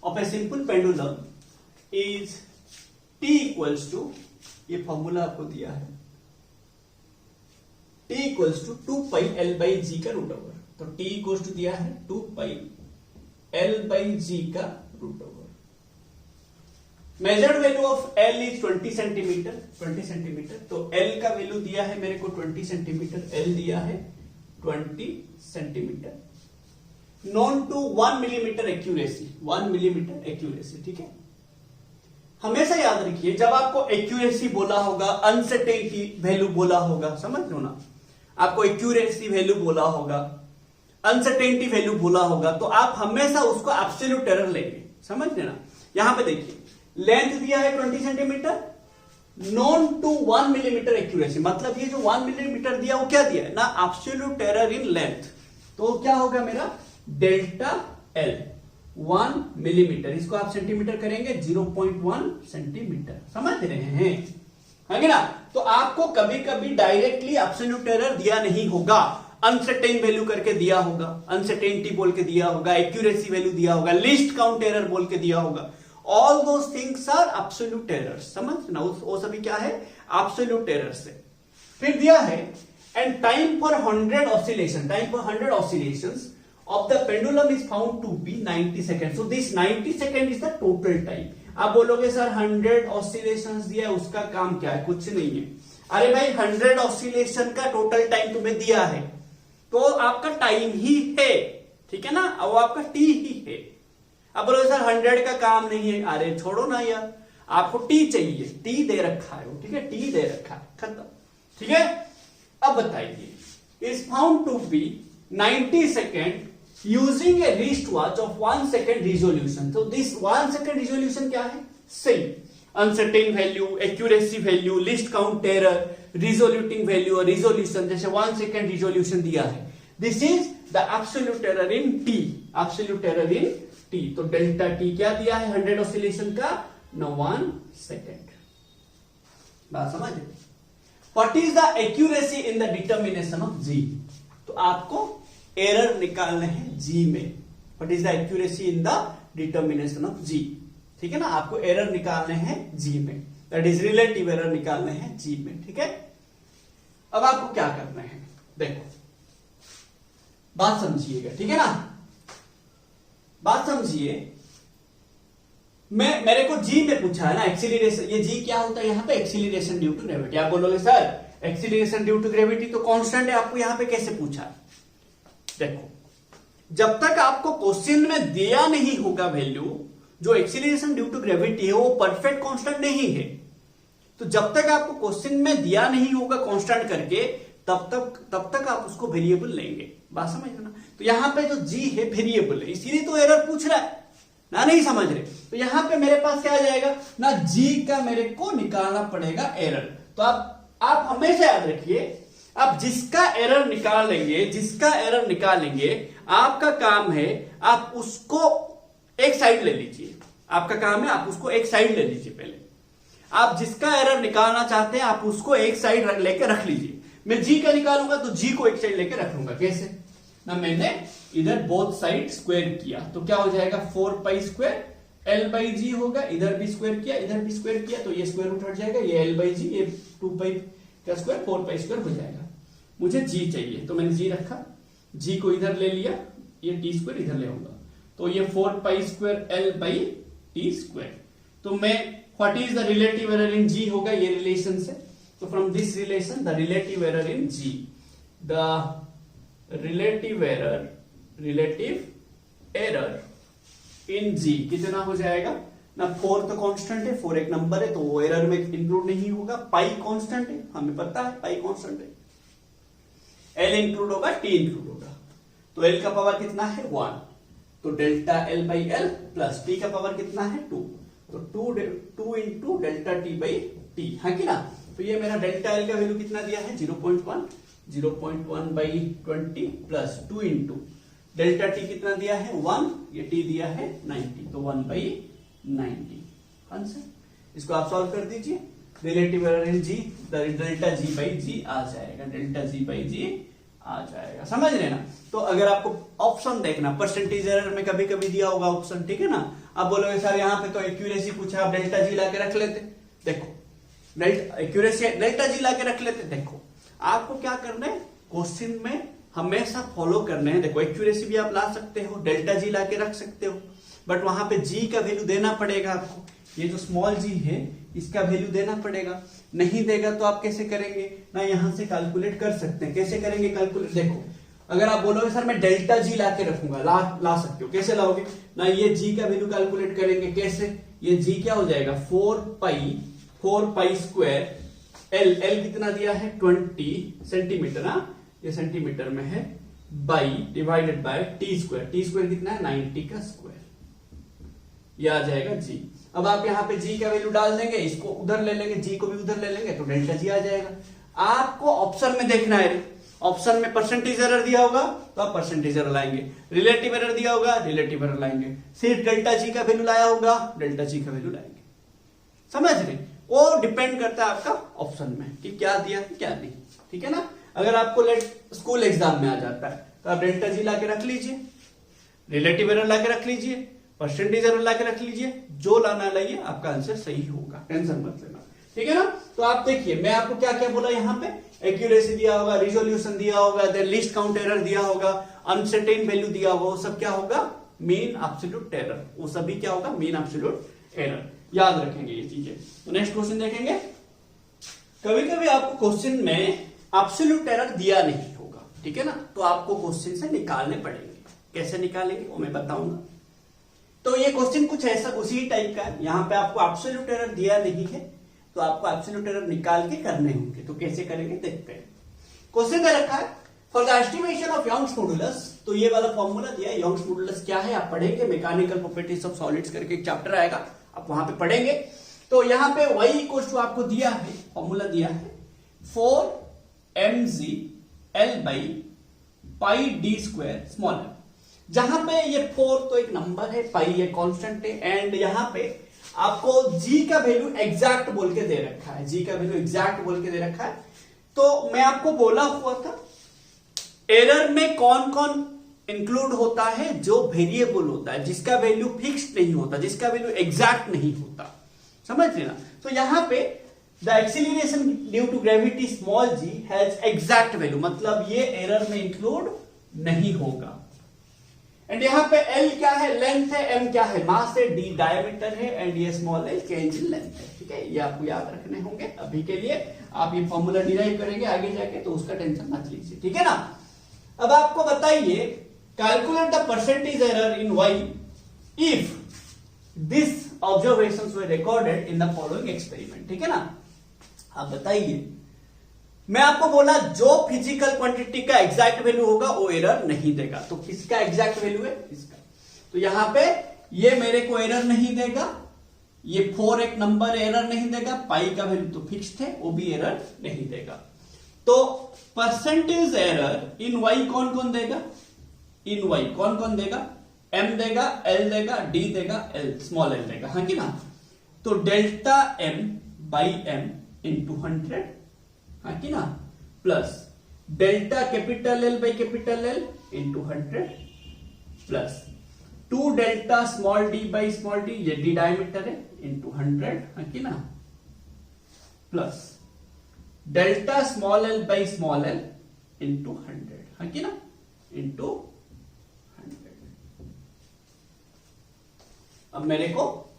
of a simple pendulum is t equals to, ये फॉर्मूला आपको दिया है, t equals to 2 pi l by G का रूट ओवर। तो t इक्वल्स टू दिया है 2 पाई l बाई जी का root over. Measured value of l is 20 centimetre, 20 centimetre. तो l का वैल्यू दिया है मेरे को 20 सेंटीमीटर, l दिया है 20 centimetre. Known to 1 millimetre accuracy, 1 millimetre accuracy, ठीक है। हमेशा याद रखिए, जब आपको एक्यूरेसी बोला होगा, अनसर्टेनिटी वैल्यू बोला होगा, समझ लो ना, आपको एक्यूरेसी वैल्यू बोला होगा, अनसर्टेनिटी वैल्यू बोला होगा, तो आप हमेशा उसको एब्सोल्यूट एरर लेंगे, समझ लेना। यहां पे देखिए लेंथ दिया है 20 centimetre, known to 1 millimetre accuracy, मतलब ये जो 1 मिलीमीटर दिया वो क्या दिया है ना, एब्सोल्यूट एरर इन लेंथ। तो क्या होगा मेरा डेल्टा एल 1 मिलीमीटर, इसको आप सेंटीमीटर करेंगे 0.1 सेंटीमीटर, समझ रहे हैं, है ना। तो आपको कभी कभी डायरेक्टली एब्सोल्यूट एरर दिया नहीं होगा, अनसर्टेन वैल्यू करके दिया होगा, अनसर्टेनिटी बोल के दिया होगा, एक्यूरेसी वैल्यू दिया होगा, लीस्ट काउंट एरर बोल के दिया होगा। All those things are absolute errors, समझ ना, वो सभी क्या है एब्सोल्यूट एरर्स है। फिर दिया है and time for 100 oscillation, time for 100 oscillations of the pendulum is found to be 90 seconds. So this 90 second is the total time. आप बोलोगे सर 100 ऑसिलेशंस दिया है, उसका काम क्या है? कुछ नहीं है। अरे भाई 100 ऑसिलेशन का टोटल टाइम तुम्हें दिया है, तो आपका टाइम ही है, ठीक है ना, वो आपका टी ही है। अब बोलोगे सर 100 का काम नहीं है, अरे छोड़ो ना यार, आपको टी चाहिए, टी दे रखा है वो, ठीक है, टी दे रखा है, खत्म, ठीक है। अब बताइए, is found to be 90 second using a wristwatch of 1 second resolution. So this 1 second resolution क्या है? Same. Uncertain value, accuracy value, list count error, resoluting value और resolution, जैसे 1 second resolution दिया है। This is the absolute error in t. Absolute error in t. तो delta t क्या दिया है 100 oscillation का? No 1 second. बात समझ? What is the accuracy in the determination of g? तो आपको एरर निकालने हैं जी में। What is the accuracy in the determination of G, ठीक है ना, आपको एरर निकालने हैं जी में, दैट इज रिलेटिव एरर निकालने हैं जी में, ठीक है। अब आपको क्या करना है, देखो बात समझिएगा, ठीक है ना, बात समझिए। मेरे को जी में पूछा है ना एक्सीलरेशन, ये जी क्या होता है यहाँ पे, एक्सीलरेशन ड्यू टू ग्रेविटी। आप बोलोगे sir acceleration due to gravity तो कांस्टेंट है, आपको यहाँ पे कैसे पूछा? देखो, जब तक आपको क्वेश्चन में दिया नहीं होगा वैल्यू, जो एक्सीलरेशन ड्यू टू ग्रेविटी है वो परफेक्ट कांस्टेंट नहीं है। तो जब तक आपको क्वेश्चन में दिया नहीं होगा कांस्टेंट करके, तब तक आप उसको वेरिएबल लेंगे। बात समझ रहे ना? तो यहां पे जो जी है वेरिएबल है, इसीलिए तो एरर पूछ रहा है ना, नहीं समझ रहे? तो यहां पे मेरे पास क्या आ जाएगा ना, जी का मेरे को निकालना पड़ेगा एरर। तो आप हमेशा याद रखिए, आप जिसका एरर निकालेंगे आपका काम है आप उसको एक साइड ले लीजिए। आपका काम है आप उसको एक साइड ले लीजिए। पहले आप जिसका एरर निकालना चाहते हैं आप उसको एक साइड लेके रख लीजिए। मैं जी का निकालूंगा तो जी को एक साइड लेके रख लूंगा। कैसे ना, मैंने इधर बोथ साइड स्क्वायर किया तो क्या हो जाएगा 4 पाई स्क्वायर एल बाई जी होगा। इधर भी स्क्वायर किया, इधर भी स्क्वायर किया तो ये स्क्वायर रूट हट जाएगा, ये एल बाई जी, ये 2 पाई का स्क्वायर 4 पाई स्क्वायर हो जाएगा। मुझे जी चाहिए तो मैंने जी रखा, जी को इधर ले लिया, ये टी स्क्वायर इधर ले आऊंगा तो ये 4 pi square L by T square. तो मैं what is the relative error in G होगा ये रिलेशन से। तो from this relation the relative error in G, the relative error in G कितना हो जाएगा ना, 4 तो कांस्टेंट है, 4 एक नंबर है तो वो एरर में इंक्लूड नहीं होगा। पाई कांस्टेंट है, हमें पता है पाई कांस्टेंट है। एल इंक्लूड होगा, टी इंक्लूड होगा। तो एल का पावर कितना है 1, तो delta L by L plus T का पावर कितना है 2, तो 2 into delta T by T, है कि ना। तो ये मेरा डेल्टा एल का वैल्यू कितना दिया है 0.1 by 20 plus 2 into delta T कितना दिया है 1, ये टी दिया है 90 तो 1 बाई 90 आंसर। इसको आप सॉल्व कर दीजिए। Relative error in G, delta G by G आ जाएगा, डेल्टा जी बाई जी आ जाएगा। समझ रहे ना? तो अगर आपको ऑप्शन देखना, परसेंटेज एरर में कभी कभी दिया होगा ऑप्शन, ठीक है ना। आप बोलोगे सर यहाँ पे तो एक्यूरेसी पूछा, आप डेल्टा जी ला के रख लेते। देखो एक्यूरेसी डेल्टा जी ला के रख लेते। देखो आपको क्या करना है, क्वेश्चन में हमेशा फॉलो करने हैं। देखो एक्यूरेसी भी आप ला सकते हो, डेल्टा जी ला के रख सकते हो, बट वहां पे जी का वैल्यू देना पड़ेगा आपको। ये जो स्मॉल जी है इसका वैल्यू देना पड़ेगा। नहीं देगा तो आप कैसे करेंगे ना, यहां से कैलकुलेट कर सकते हैं। कैसे करेंगे कैलकुलेट? देखो अगर आप बोलोगे सर मैं डेल्टा जी ला के रखूंगा, ला सकते हो। कैसे लाओगे ना, ये जी का वैल्यू कैलकुलेट करेंगे। कैसे? ये जी क्या हो जाएगा 4 पाई स्क्वायर एल कितना दिया है 20 सेंटीमीटर, ये सेंटीमीटर में है, by divided by T square कितना है 90 का स्क्वायर, ये आ जाएगा जी। अब आप यहाँ पे जी का वैल्यू डाल देंगे, इसको उधर ले लेंगे, जी को भी उधर ले लेंगे तो डेल्टा जी आ जाएगा। आपको ऑप्शन में देखना है, ऑप्शन में परसेंटेज एरर दिया होगा तो आप परसेंटेज एरर लाएंगे, रिलेटिव एरर दिया होगा रिलेटिव एरर लाएंगे, सिर्फ डेल्टा जी का वैल्यू लाया होगा डेल्टा जी का वैल्यू लाएंगे। समझ रहे? वो डिपेंड करता है आपका ऑप्शन में कि क्या दिया क्या नहीं, ठीक है ना। अगर आपको स्कूल एग्जाम में आ जाता है तो आप डेल्टा जी ला के रख लीजिए, रिलेटिव एरर ला के रख लीजिए, परसेंटेज एरर ला के रख लीजिए, जो लाना लाइए आपका आंसर सही होगा, टेंशन मत लेना, ठीक है ना। तो आप देखिए मैं आपको क्या क्या बोला, यहाँ पे एक्यूरेसी दिया होगा, रिजोल्यूशन दिया होगा, देन लीस्ट काउंट एरर दिया होगा, अनसर्टेन वैल्यू दिया होगा, वो सब क्या होगा मीन एब्सोल्यूट एरर, वो सभी क्या होगा मीन एब्सोल्यूट एरर। याद रखेंगे ये चीजें। तो नेक्स्ट क्वेश्चन देखेंगे। कभी कभी आपको क्वेश्चन में एब्सोल्यूट एरर दिया नहीं होगा, ठीक है ना, तो आपको क्वेश्चन से निकालने पड़ेंगे। कैसे निकालेंगे वो मैं बताऊंगा। तो ये क्वेश्चन कुछ ऐसा उसी टाइप का है। यहाँ पे आपको एब्सोल्यूट एरर दिया नहीं है तो आपको एब्सोल्यूट एरर निकाल के करने होंगे। तो कैसे करेंगे देखते हैं। क्वेश्चन दे रखा है for the estimation of Young's modulus, तो ये वाला फॉर्मूला दिया है। यंग्स मॉडुलस क्या है आप पढ़ेंगे, मैकेनिकल प्रॉपर्टीज ऑफ सॉलिड्स करके एक चैप्टर आएगा, आप वहां पे पढ़ेंगे। तो यहाँ पे y इक्वल टू आपको दिया है, फॉर्मूला दिया है 4mg l by pi D square small m, जहां पे ये 4 तो एक नंबर है, पाई ये कांस्टेंट है, एंड यहाँ पे आपको g का वैल्यू एग्जैक्ट बोल के दे रखा है, g का वैल्यू एग्जैक्ट बोल के दे रखा है। तो मैं आपको बोला हुआ था एरर में कौन कौन इंक्लूड होता है, जो वेरिएबल होता है, जिसका वैल्यू फिक्स्ड नहीं होता, जिसका वैल्यू एग्जैक्ट नहीं होता, समझ लेना। तो यहां पे the acceleration due to gravity small g has exact value, मतलब ये एरर में इंक्लूड नहीं होगा। एंड यहां पे l क्या है लेंथ है, m क्या है मास है, d डायमीटर है, एंड ये small l change in length है, ठीक है। ये आपको याद रखने होंगे। अभी के लिए आप ये फॉर्मूला डिराइव करेंगे आगे जाके, तो उसका टेंशन मत लीजिए, ठीक है ना। अब आपको बताइए calculate the percentage error in y if this observations were recorded in the following experiment, ठीक है ना। आप बताइए मैं आपको बोला जो फिजिकल क्वांटिटी का एग्जैक्ट वैल्यू होगा वो एरर नहीं देगा। तो किसका एग्जैक्ट वैल्यू है? इसका। तो यहां पे ये मेरे को एरर नहीं देगा, ये 4 एक नंबर एरर नहीं देगा, पाई का वैल्यू तो फिक्स्ड है वो भी एरर नहीं देगा। तो परसेंटेज एरर इन वाई कौन कौन देगा? इन वाई कौन कौन देगा? एम देगा, एल देगा, डी देगा, एल स्मॉल एल देगा, हाँ कि ना। तो delta M by M into 100, हाँ कि ना, plus delta capital L by capital L into 100 plus 2 delta small D by small D, ये डी डायमीटर है, इंटू 100, हाँ कि ना, plus delta small L by small L into 100, हाँ कि ना, इंटू 100। अब मेरे को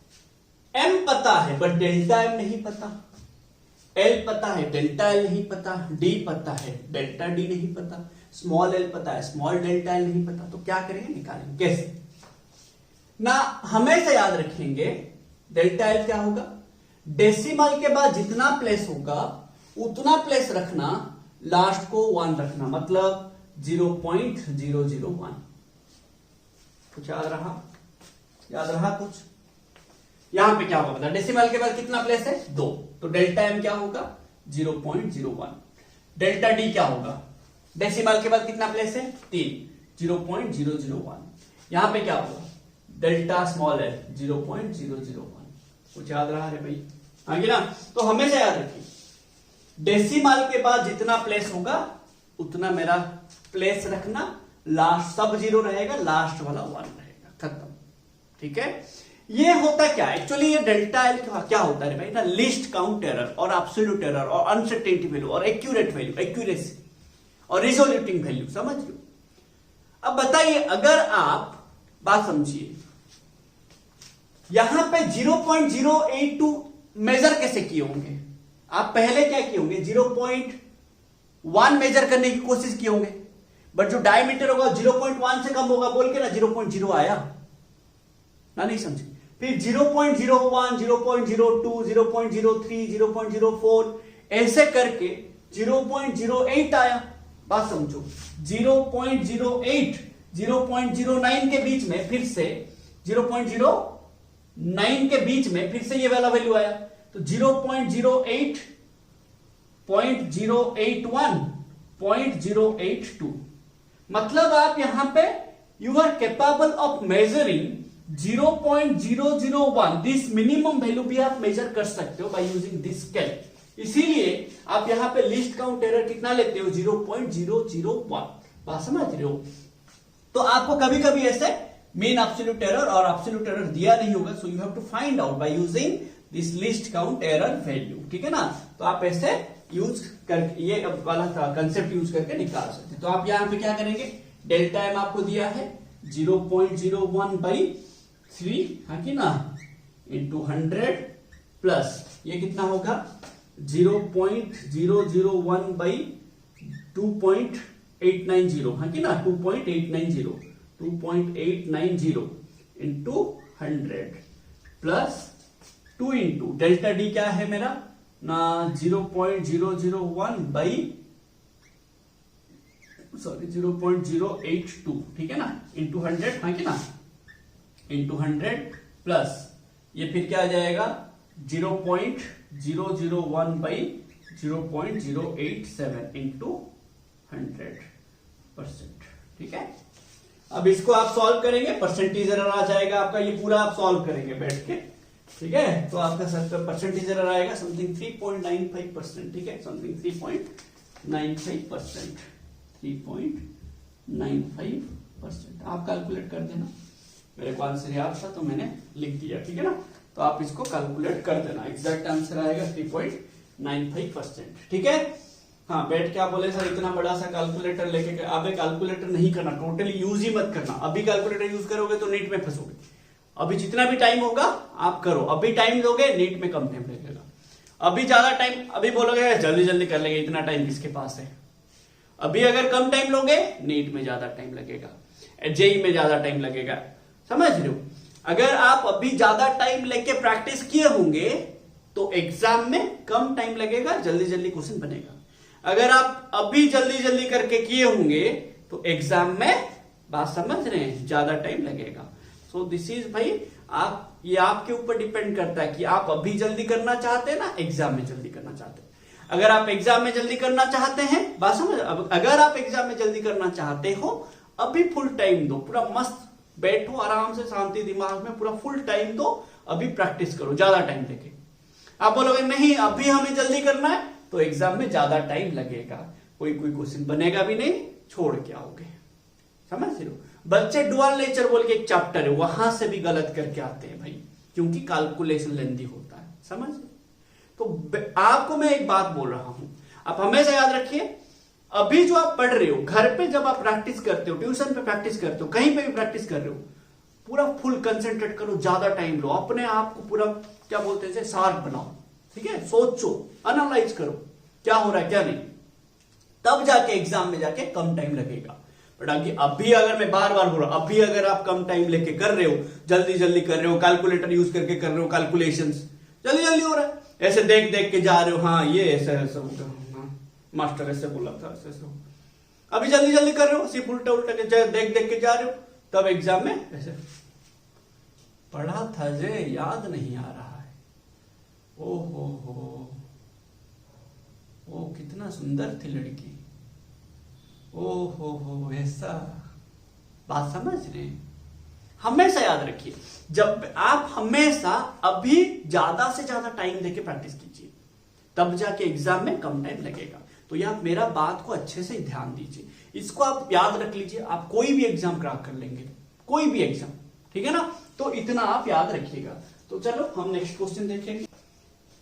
m पता है बट डेल्टा m नहीं पता, l पता है डेल्टा l नहीं पता, d पता है डेल्टा d नहीं पता, स्मॉल l पता है स्मॉल डेल्टा l नहीं पता। तो क्या करेंगे? निकालेंगे। कैसे ना? हमेशा याद रखेंगे डेल्टा l क्या होगा? डेसिमल के बाद जितना प्लेस होगा उतना प्लेस रखना, लास्ट को 1 रखना, मतलब 0.001। कुछ याद रहा? याद रहा कुछ? यहां पे क्या होगा बता? डेसिमल के बाद कितना प्लेस है? 2। तो डेल्टा एम क्या होगा? 0.01। डेल्टा डी क्या होगा? डेसिमल के बाद कितना प्लेस है? 3, 0.001। यहां पे क्या होगा? Delta small L 0.001। कुछ याद रहा है भाई? आगे ना। तो हमेशा याद रखिए डेसिमल के बाद जितना प्लेस होगा उतना मेरा प्लेस रखना, लास्ट सब 0 रहेगा, लास्ट वाला 1 रहेगा, खत्म। ठीक है। ये होता क्या? एक्चुअली ये डेल्टा एल क्या होता है भाई ना? लिस्ट काउंट एरर और एब्सोल्यूट एरर और अनसर्टेनिटी वैल्यू और एक्यूरेट वैल्यू, एक्यूरेसी और रिजोल्यूटिंग वैल्यू, समझ लो। अब बताइए, अगर आप बात समझिए, यहां पे 0.082 मेजर कैसे किए होंगे? आप पहले क्या किए होंगे? 0.1 मेजर करने की कोशिश किए होंगे, बट जो डायमीटर होगा 0.1 से कम होगा बोल के ना 0.0 आया ना, नहीं समझे। फिर 0.01, 0.02, 0.03, 0.04 ऐसे करके 0.08 आया। बात समझो, 0.08, 0.09 के बीच में फिर से 0.09 के बीच में फिर से ये वाला वैल्यू आया। तो 0.08, 0.081, 0.082, मतलब आप यहां पे you are capable of measuring 0.001, this minimum value भी आप मेजर कर सकते हो बाय यूजिंग दिस स्केल। इसीलिए आप यहां पे लिस्ट काउंट एरर कितना लेते हो? 0.001। बात समझ रहे हो? तो आपको कभी कभी ऐसे मीन एब्सोल्यूट एरर और एब्सोल्यूट एरर दिया नहीं होगा, so you have to find out by using this least count error value. ठीक है ना? तो आप ऐसे यूज करके ये वाला कंसेप्ट यूज करके निकाल सकते हैं। तो आप यहां पे क्या करेंगे? डेल्टा एम आपको दिया है 0.01/3, हाँ कि ना, इंटू 100 प्लस ये कितना होगा? 0.001/2.890, हाँ कि ना, 2.890 into 100 plus 2 into delta D क्या है मेरा ना? 0.082, ठीक है ना, इंटू 100, हाँ कि ना, इंटू 100 प्लस ये फिर क्या आ जाएगा? 0.001/0.087 इंटू 100%। ठीक है। अब इसको आप सॉल्व करेंगे, परसेंटेज एरर आ जाएगा आपका, ये पूरा आप सॉल्व करेंगे बैठ के। ठीक है। तो आपका सर परसेंटेज एरर आएगा समथिंग 3.95%। ठीक है, समथिंग 3.95%, 3.95%। आप कैलकुलेट कर देना, मेरे को आंसर याद था तो मैंने लिख दिया। ठीक है ना? तो आप इसको कैलकुलेट कर देना, एग्जैक्ट आंसर आएगा 3.95%। ठीक है। हाँ, बैठ के आप बोले सर इतना बड़ा सा कैलकुलेटर लेके, आप कैलकुलेटर नहीं करना, टोटली यूज ही मत करना। अभी कैलकुलेटर यूज करोगे तो नीट में फंसोगे। अभी जितना भी टाइम होगा आप करो, अभी टाइम दोगे नीट में कम टाइम लगेगा। अभी ज्यादा टाइम, अभी बोलोगे जल्दी जल्दी कर लेंगे, इतना टाइम किसके पास है। अभी अगर कम टाइम लोगे नीट में ज्यादा टाइम लगेगा, जेई में ज्यादा टाइम लगेगा, समझ रहे हो? अगर आप अभी ज्यादा टाइम लेके प्रैक्टिस किए होंगे तो एग्जाम में कम टाइम लगेगा, जल्दी जल्दी क्वेश्चन बनेगा। अगर आप अभी जल्दी जल्दी करके किए होंगे तो एग्जाम में, बात समझ रहे हैं, ज्यादा टाइम लगेगा। सो दिस इज भाई, आप ये आपके ऊपर डिपेंड करता है कि आप अभी जल्दी करना चाहते हैं ना एग्जाम में जल्दी करना चाहते हैं। अगर आप एग्जाम में जल्दी करना चाहते हैं, बात समझ, अगर आप एग्जाम में जल्दी करना चाहते हो, अभी फुल टाइम दो, पूरा मस्त बैठो आराम से शांति दिमाग में, पूरा फुल टाइम दो, अभी प्रैक्टिस करो ज्यादा टाइम लेके। आप बोलोगे नहीं अभी हमें जल्दी करना है, तो एग्जाम में ज्यादा टाइम लगेगा, कोई क्वेश्चन बनेगा भी नहीं, छोड़ के आओगे। समझ रहे हो? बच्चे डुअल नेचर बोल के एक चैप्टर है, वहां से भी गलत करके आते हैं भाई, क्योंकि कैलकुलेशन लेंथी होता है। समझ? तो आपको मैं एक बात बोल रहा हूं, आप हमेशा याद रखिए, अभी जो आप पढ़ रहे हो, घर पे जब आप प्रैक्टिस करते हो, ट्यूशन पे प्रैक्टिस करते हो, कहीं पे भी प्रैक्टिस कर रहे हो, पूरा फुल कंसेंट्रेट करो, ज्यादा टाइम लो, अपने आप को पूरा क्या बोलते हैं शार्प बनाओ। ठीक है? सोचो, एनालाइज करो क्या हो रहा है क्या नहीं, तब जाके एग्जाम में जाके कम टाइम लगेगा। बट अभी अगर मैं बार बार बोल रहा हूं, अभी अगर आप कम टाइम लेके कर रहे हो, जल्दी जल्दी कर रहे हो, कैलकुलेटर यूज करके कर रहे हो, कैलकुलेशंस जल्दी जल्दी हो रहा है, ऐसे देख देख के जा रहे हो, हाँ ये ऐसा ऐसा होगा, मास्टर ऐसे बोला था, ऐसे ऐसे, अभी जल्दी जल्दी कर रहे हो, सिर्फ उल्टा उल्टा के देख देख के जा रहे हो, तब एग्जाम में ऐसे पढ़ा था जे याद नहीं आ रहा है। ओ हो, ओ कितना सुंदर थी लड़की, ओ हो ऐसा, बात समझ रहे हैं? हमेशा याद रखिए, जब आप हमेशा अभी ज्यादा से ज्यादा टाइम देके प्रैक्टिस कीजिए, तब जाके एग्जाम में कम टाइम लगेगा। तो ये आप मेरा बात को अच्छे से ध्यान दीजिए, इसको आप याद रख लीजिए, आप कोई भी एग्जाम क्रैक कर लेंगे, कोई भी एग्जाम। ठीक है ना? तो इतना आप याद रखिएगा। तो चलो हम नेक्स्ट क्वेश्चन देखेंगे।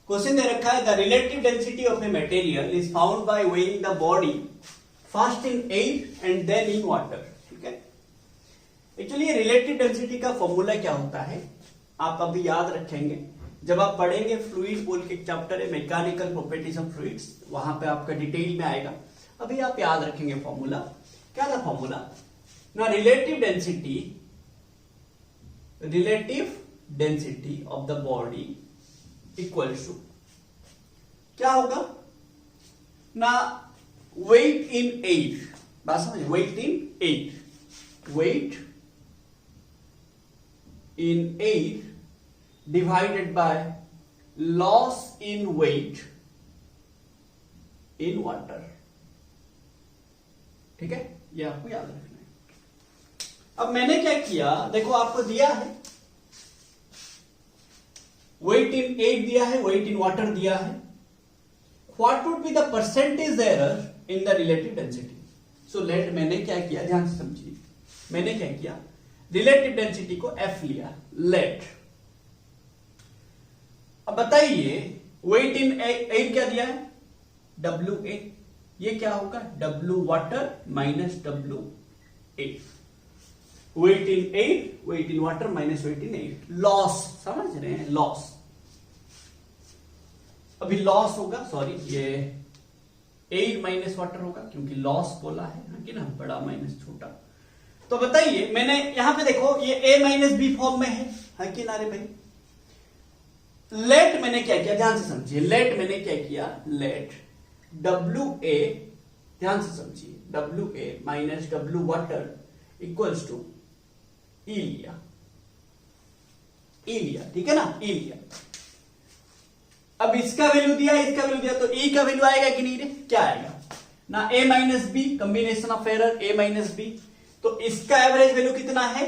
क्वेश्चन दे रखा है, the relative density of a material is found by weighing the body first in air and then in water. ठीक है? एक्चुअली ये रिलेटिव डेंसिटी का फॉर्मूला क्या होता है आप अभी याद रखेंगे, जब आप पढ़ेंगे फ्लूइड बोल के चैप्टर है, मैकेनिकल प्रॉपर्टीज ऑफ फ्लूइड्स, वहां पे आपका डिटेल में आएगा। अभी आप याद रखेंगे फॉर्मूला। क्या था फॉर्मूला ना? Relative density of the body equals to क्या होगा ना? वेट इन एयर, बात समझे? Weight in air, weight in air divided by loss in weight in water। ठीक है? ये आपको याद रखना है। अब मैंने क्या किया, देखो आपको दिया है वेट इन एयर दिया है, वेट इन वाटर दिया है, what would be the percentage error in the relative density. So let, मैंने क्या किया, ध्यान से समझिए, मैंने क्या किया, रिलेटिव डेंसिटी को एफ लिया, लेट। अब बताइए वेट इन एयर क्या दिया है, डब्ल्यू ए, ये क्या होगा, W water minus W air, weight in air, weight in water minus weight in air, loss, समझ रहे हैं, लॉस। अभी लॉस होगा, सॉरी ये एयर माइनस वाटर होगा, क्योंकि लॉस बोला है कि ना, बड़ा माइनस छोटा। तो बताइए, मैंने यहां पे देखो ये ए माइनस बी फॉर्म में है कि ना रे भाई। लेट मैंने क्या किया, ध्यान से समझिए, लेट मैंने क्या किया, लेट डब्ल्यू ए, ध्यान से समझिए, W A minus W water equals to E लिया, ई लिया, ठीक है ना, ई लिया। अब इसका वैल्यू दिया, इसका वैल्यू दिया, तो ई का वैल्यू आएगा कि नहीं रे, क्या आएगा ना, A minus B, combination of error A minus B. तो इसका एवरेज वैल्यू कितना है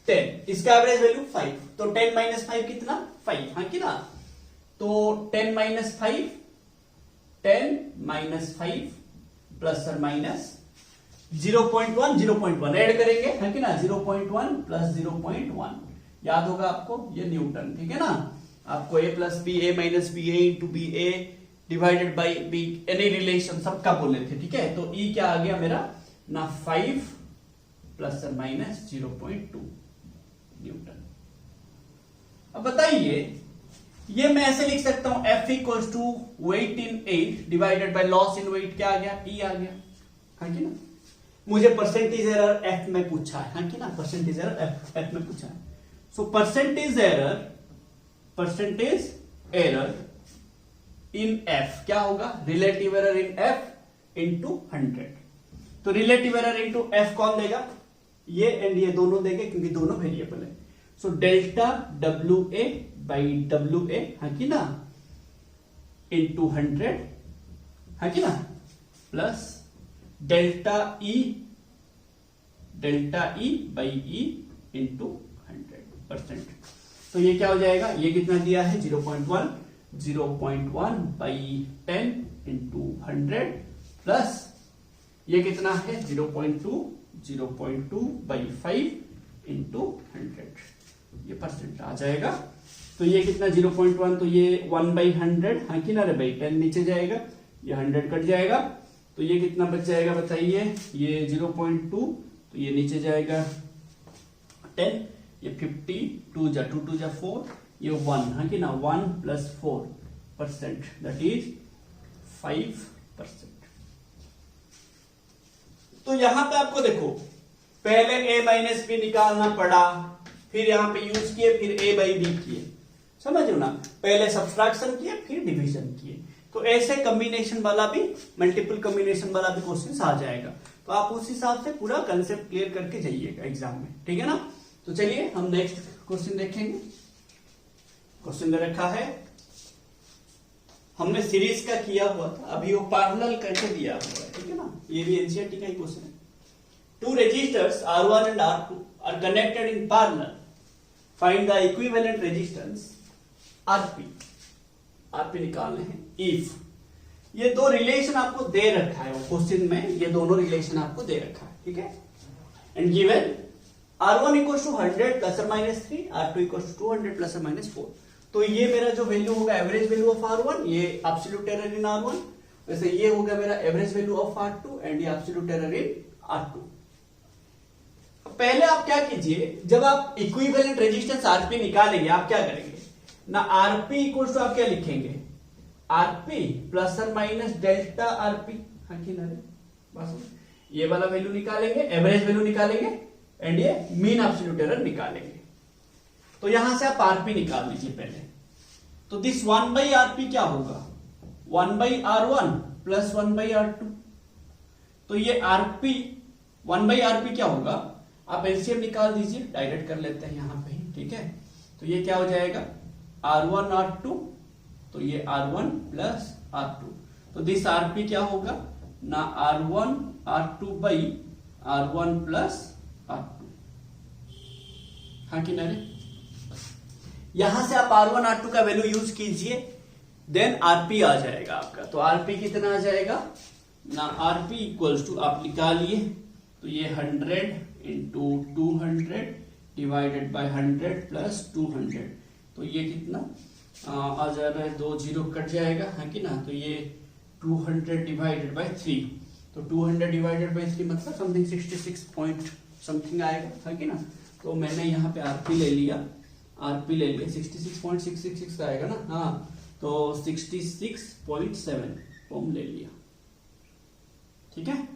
10, इसका एवरेज वैल्यू 5, तो 10 माइनस 5 कितना 5, हाँ कि ना। तो 10 माइनस 5, 10 माइनस 5 प्लस और माइनस 0.1, 0.1 ऐड करेंगे, है कि ना, 0.1 प्लस 0.1 याद होगा आपको, ये न्यूटन, ठीक है ना। आपको a plus B, A minus B, A into B, A divided by B, any relation सबका बोले थे, ठीक है। तो e क्या आ गया मेरा ना 5 प्लस और माइनस 0.2 न्यूटन। अब बताइए, ये मैं ऐसे लिख सकता हूं, F equals to weight in air divided by loss in weight, क्या आ गया, E आ गया, है कि ना। मुझे परसेंटेज एरर F में पूछा है कि ना, परसेंटेज एरर F में पूछा है। So percentage error in F क्या होगा, relative error in F into 100। तो रिलेटिव एरर इंटू एफ कौन देगा, ये एंड ये दोनों देंगे क्योंकि दोनों वेरिएबल है। So delta W A by W A है कि ना इंटू 100 है कि ना, plus delta E by E into 100%। तो ये क्या हो जाएगा, ये कितना दिया है 0.1 बाई 10 इंटू 100 प्लस ये कितना है 0.2 बाई 5 इंटू 100, ये परसेंट आ जाएगा। तो ये कितना 0.1, तो ये 1 बाई 100 हाँ कि ना रे भाई, 10 नीचे जाएगा, ये 100 कट जाएगा, तो ये कितना बच जाएगा बताइए, ये 0.2, तो ये नीचे जाएगा 10, ये 50, 2 जा 2 2 जा 4, ये 1 हाँ कि ना 1 प्लस 4% दैट इज 5%। तो यहां पे आपको देखो पहले a माइनस बी निकालना पड़ा, फिर यहां पे यूज किए, फिर a बाई बी किए, समझो ना, पहले सब्सट्रैक्शन किए फिर डिवीजन किए। तो ऐसे कॉम्बिनेशन वाला भी, मल्टीपल कॉम्बिनेशन वाला भी क्वेश्चन आ जाएगा। तो आप उस हिसाब से पूरा कंसेप्ट क्लियर करके जाइएगा एग्जाम में, ठीक है ना। तो चलिए हम नेक्स्ट क्वेश्चन देखेंगे। क्वेश्चन दे रखा है, हमने सीरीज का किया हुआ था, अभी वो पैरेलल करके दिया हुआ है, ठीक है ना, ये भी एनसीईआरटी का ही क्वेश्चन है। Two resistors R1 and R2 are connected in parallel, find the equivalent resistance RP निकालने हैं इफ, ये दो रिलेशन आपको दे रखा है वो क्वेश्चन में, ये दोनों रिलेशन आपको दे रखा है, ठीक है। And given R1 equal to 100 plus और minus 3, R2 equal to 200 plus और माइनस 4। तो ये मेरा जो वैल्यू होगा एवरेज वैल्यू ऑफ R1, ये एब्सोल्यूट एरर इन R1, वैसे ये होगा मेरा average value of R2 and ये एब्सोल्यूट एरर इन R2। पहले आप क्या कीजिए, जब आप इक्विवेलेंट रेजिस्टेंस RP निकालेंगे, आप क्या करेंगे ना, RP इक्वल टू आप क्या लिखेंगे, RP प्लस और माइनस डेल्टा RP, हाँ कि ना, बस ये वाला वैल्यू निकालेंगे, एवरेज वैल्यू निकालेंगे एंड ये मीन एब्सोल्यूट एरर निकालेंगे। तो यहां से आप RP निकाल लीजिए पहले। तो दिस 1 बाई RP क्या होगा, 1 by R1 plus 1 by R2। तो ये RP 1 बाई RP क्या होगा, आप एलसीएम निकाल दीजिए, डायरेक्ट कर लेते हैं यहां पे ही, ठीक है। तो ये क्या हो जाएगा R1 R2, तो ये R1 प्लस R2, तो दिस RP क्या होगा ना R1 R2 by R1 plus R2, हाँ कि ना रे। यहां से आप R1 R2 का वैल्यू यूज कीजिए, देन RP आ जाएगा आपका। तो RP कितना आ जाएगा ना, RP इक्वल्स टू आप निकालिए, तो ये 100 इंटू 200 डिवाइडेड बाय 100 प्लस 200, तो ये कितना आ जा रहा है, 2 0 कट जाएगा, है कि ना। तो ये 200 डिवाइडेड बाय 3, तो 200 डिवाइडेड बाय 3 मतलब समथिंग 66 पॉइंट समथिंग आएगा, है कि ना। तो मैंने यहाँ पे RP ले लिया, 66.666 आएगा ना, हाँ, तो 66.7 ओम ले लिया, ठीक है।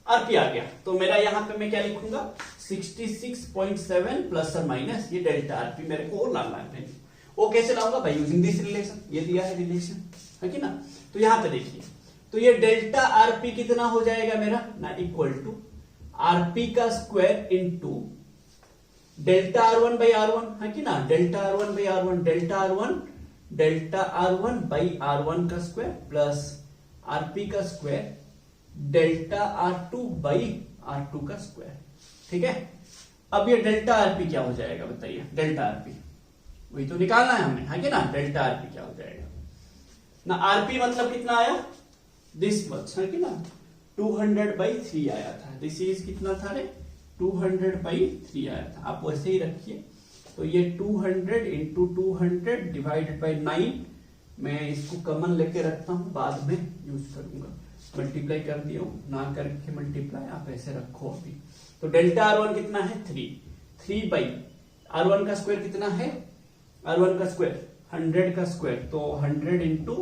RP आ गया, तो मेरा यहाँ पे मैं क्या लिखूंगा 66.7 प्लस और माइनस ये डेल्टा RP मेरे को और लाना है। वो कैसे लाऊंगा भाई, यूजिंग दिस रिलेशन, ये दिया है रिलेशन, है कि ना। तो यहाँ पे देखिए, तो ये डेल्टा RP कितना हो जाएगा मेरा ना, इक्वल टू RP का square into delta R1 by R1, है कि ना, delta R1 by R1, delta R1 by R1 का स्क्वायर प्लस RP का square delta R2 by R2 का स्क्वायर, ठीक है। अब ये डेल्टा RP क्या हो जाएगा बताइए, डेल्टा RP वही तो निकालना है हमें, है कि ना। डेल्टा RP क्या हो जाएगा ना, RP मतलब कितना आया, दिस मच, है कि ना, 200/3 आया था, दिस इज कितना था रे, 200/3 आया था, आप वैसे ही रखिए। तो ये 200 इंटू 200 डिवाइडेड बाई 9, मैं इसको कॉमन लेके रखता हूं, बाद में यूज करूंगा, मल्टीप्लाई कर दिया ना करके मल्टीप्लाई, आप ऐसे रखो अभी। तो डेल्टा R1 कितना है 3 बाई R1 का स्क्वायर कितना है, R1 का स्क्वायर 100 का स्क्वायर, तो 100 इंटू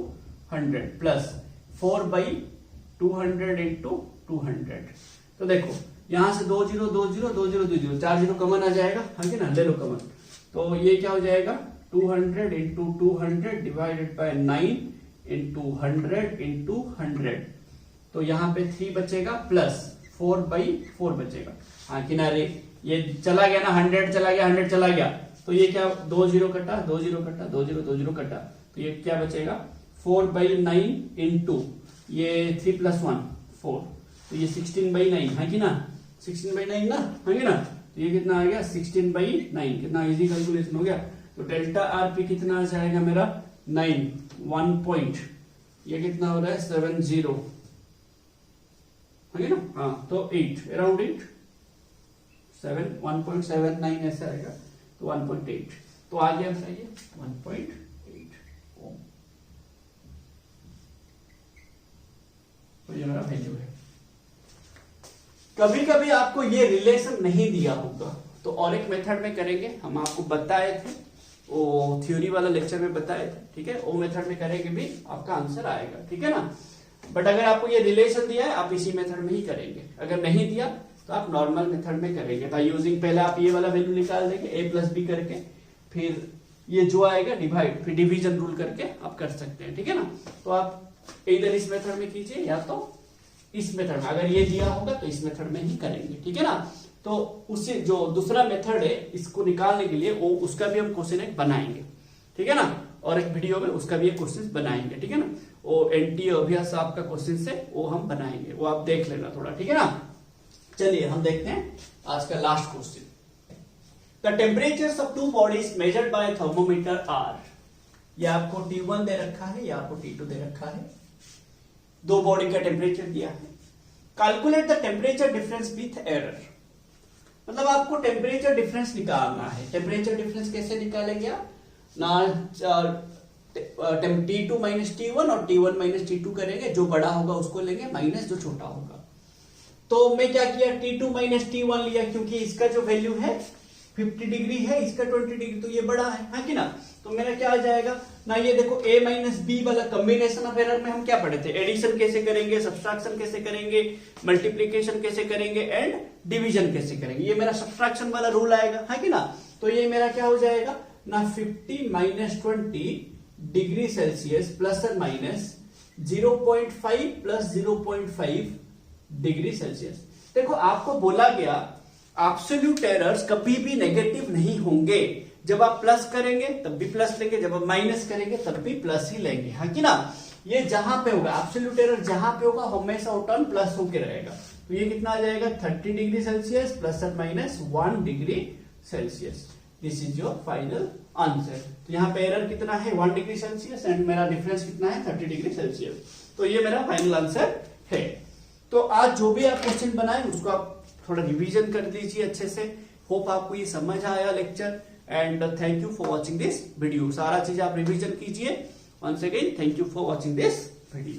100 प्लस 4/200 इंटू 200। तो देखो यहां से 2 0 2 0 2 0 2 0 4 0 कॉमन आ जाएगा, है कि ना, ले लो कॉमन। तो ये क्या हो जाएगा 200 into 200 divided by 9 into 100 into 100। तो यहाँ पे 3 बचेगा प्लस 4/4 बचेगा। हाँ किनारे ये चला गया ना, 100 चला गया, 100 चला गया, तो ये क्या 2 0 कटा, 2 0 कटा, 2 0 2 0 कटा, तो ये क्या बचेगा 4/9 इंटू ये 3 + 1 4, तो ये 16/9 है कि ना, 16/9 ना है कि ना, तो ये कितना आ गया 16/9। कितना इजी कैलकुलेशन हो गया। तो डेल्टा आरपी कितना आ जाएगा मेरा 9 1 पॉइंट, ये कितना हो रहा है 70 है ना। हाँ तो 8 अराउंड 8 7 1.79 ऐसा आएगा, तो 1.8 तो आ गया सही है 1.8 ओम। तो ये मेरा वैल्यू है। कभी कभी आपको ये रिलेशन नहीं दिया होगा तो और एक मेथड में करेंगे, हम आपको बताए थे वो थ्योरी वाला लेक्चर में बताए थे, ठीक है, वो मेथड में करेंगे भी आपका आंसर आएगा, ठीक है ना। बट अगर आपको ये रिलेशन दिया है आप इसी मेथड में ही करेंगे, अगर नहीं दिया तो आप नॉर्मल मेथड में करेंगे बाय यूजिंग, पहले आप ये वाला वैल्यू निकाल देंगे a + b करके, फिर ये जो आएगा डिवाइड, फिर डिवीजन रूल करके आप कर सकते हैं, ठीक है ना। तो आप इधर इस मेथड में कीजिए या तो इस मेथड में, अगर ये दिया होगा तो इस मेथड में ही करेंगे, ठीक है ना। तो उससे जो दूसरा मेथड है इसको निकालने के लिए वो उसका भी हम क्वेश्चन एक बनाएंगे, ठीक है ना, और एक वीडियो में उसका भी एक क्वेश्चन बनाएंगे, ठीक है ना। वो एनटीए अभ्यास आपका क्वेश्चन से वो हम बनाएंगे, वो आप देख लेना थोड़ा, ठीक है ना। चलिए हम देखते हैं आज का last question. The temperatures of 2 bodies measured by thermometer are. ये आपको T1 दे रखा है, या आपको T2 दे रखा है, 2 बॉडी का टेम्परेचर दिया है। Calculate the temperature difference with error. मतलब आपको टेम्परेचर डिफरेंस निकालना है। टेम्परेचर डिफरेंस कैसे निकालेंगे आप ना, T2 - T1 और T1 - T2 करेंगे, जो बड़ा होगा उसको लेंगे माइनस जो छोटा होगा। तो मैं क्या किया T2 - T1 लिया, क्योंकि इसका जो वैल्यू है 50 डिग्री है, इसका 20 डिग्री, तो ये बड़ा है कि ना। तो मेरा क्या आ जाएगा ना, ये देखो a - b वाला कॉम्बिनेशन ऑफ एरर में हम क्या पढ़े थे, एडिशन कैसे करेंगे, सब्सट्रैक्शन कैसे करेंगे, मल्टीप्लिकेशन कैसे करेंगे एंड डिवीजन कैसे करेंगे। ये मेरा सब्सट्रैक्शन वाला रूल आएगा, है कि ना। तो ये मेरा क्या हो जाएगा ना 50 - 20 डिग्री सेल्सियस प्लस और माइनस 0.5 प्लस 0.5 डिग्री सेल्सियस। देखो आपको बोला गया एब्सोल्यूट एरर्स कभी भी नेगेटिव नहीं होंगे, जब आप प्लस करेंगे तब भी प्लस लेंगे, जब आप माइनस करेंगे तब भी प्लस ही लेंगे, है कि ना। ये जहां पे होगा एब्सोल्यूट एरर, जहां पे होगा हमेशा वो टर्म प्लस होके रहेगा। तो ये कितना आ जाएगा 30 डिग्री सेल्सियस प्लस और minus 1 degree Celsius. This is your final answer. तो यहाँ पे एरर कितना है 1 डिग्री सेल्सियस एंड मेरा डिफरेंस कितना है 30 डिग्री सेल्सियस। तो ये मेरा फाइनल आंसर है। तो आज जो भी आप क्वेश्चन बनाए उसको आप थोड़ा रिवीजन कर दीजिए अच्छे से। होप आपको ये समझ आया lecture, and thank you for watching this video. सारा चीज आप रिवीजन कीजिए। Once again thank you for watching this video.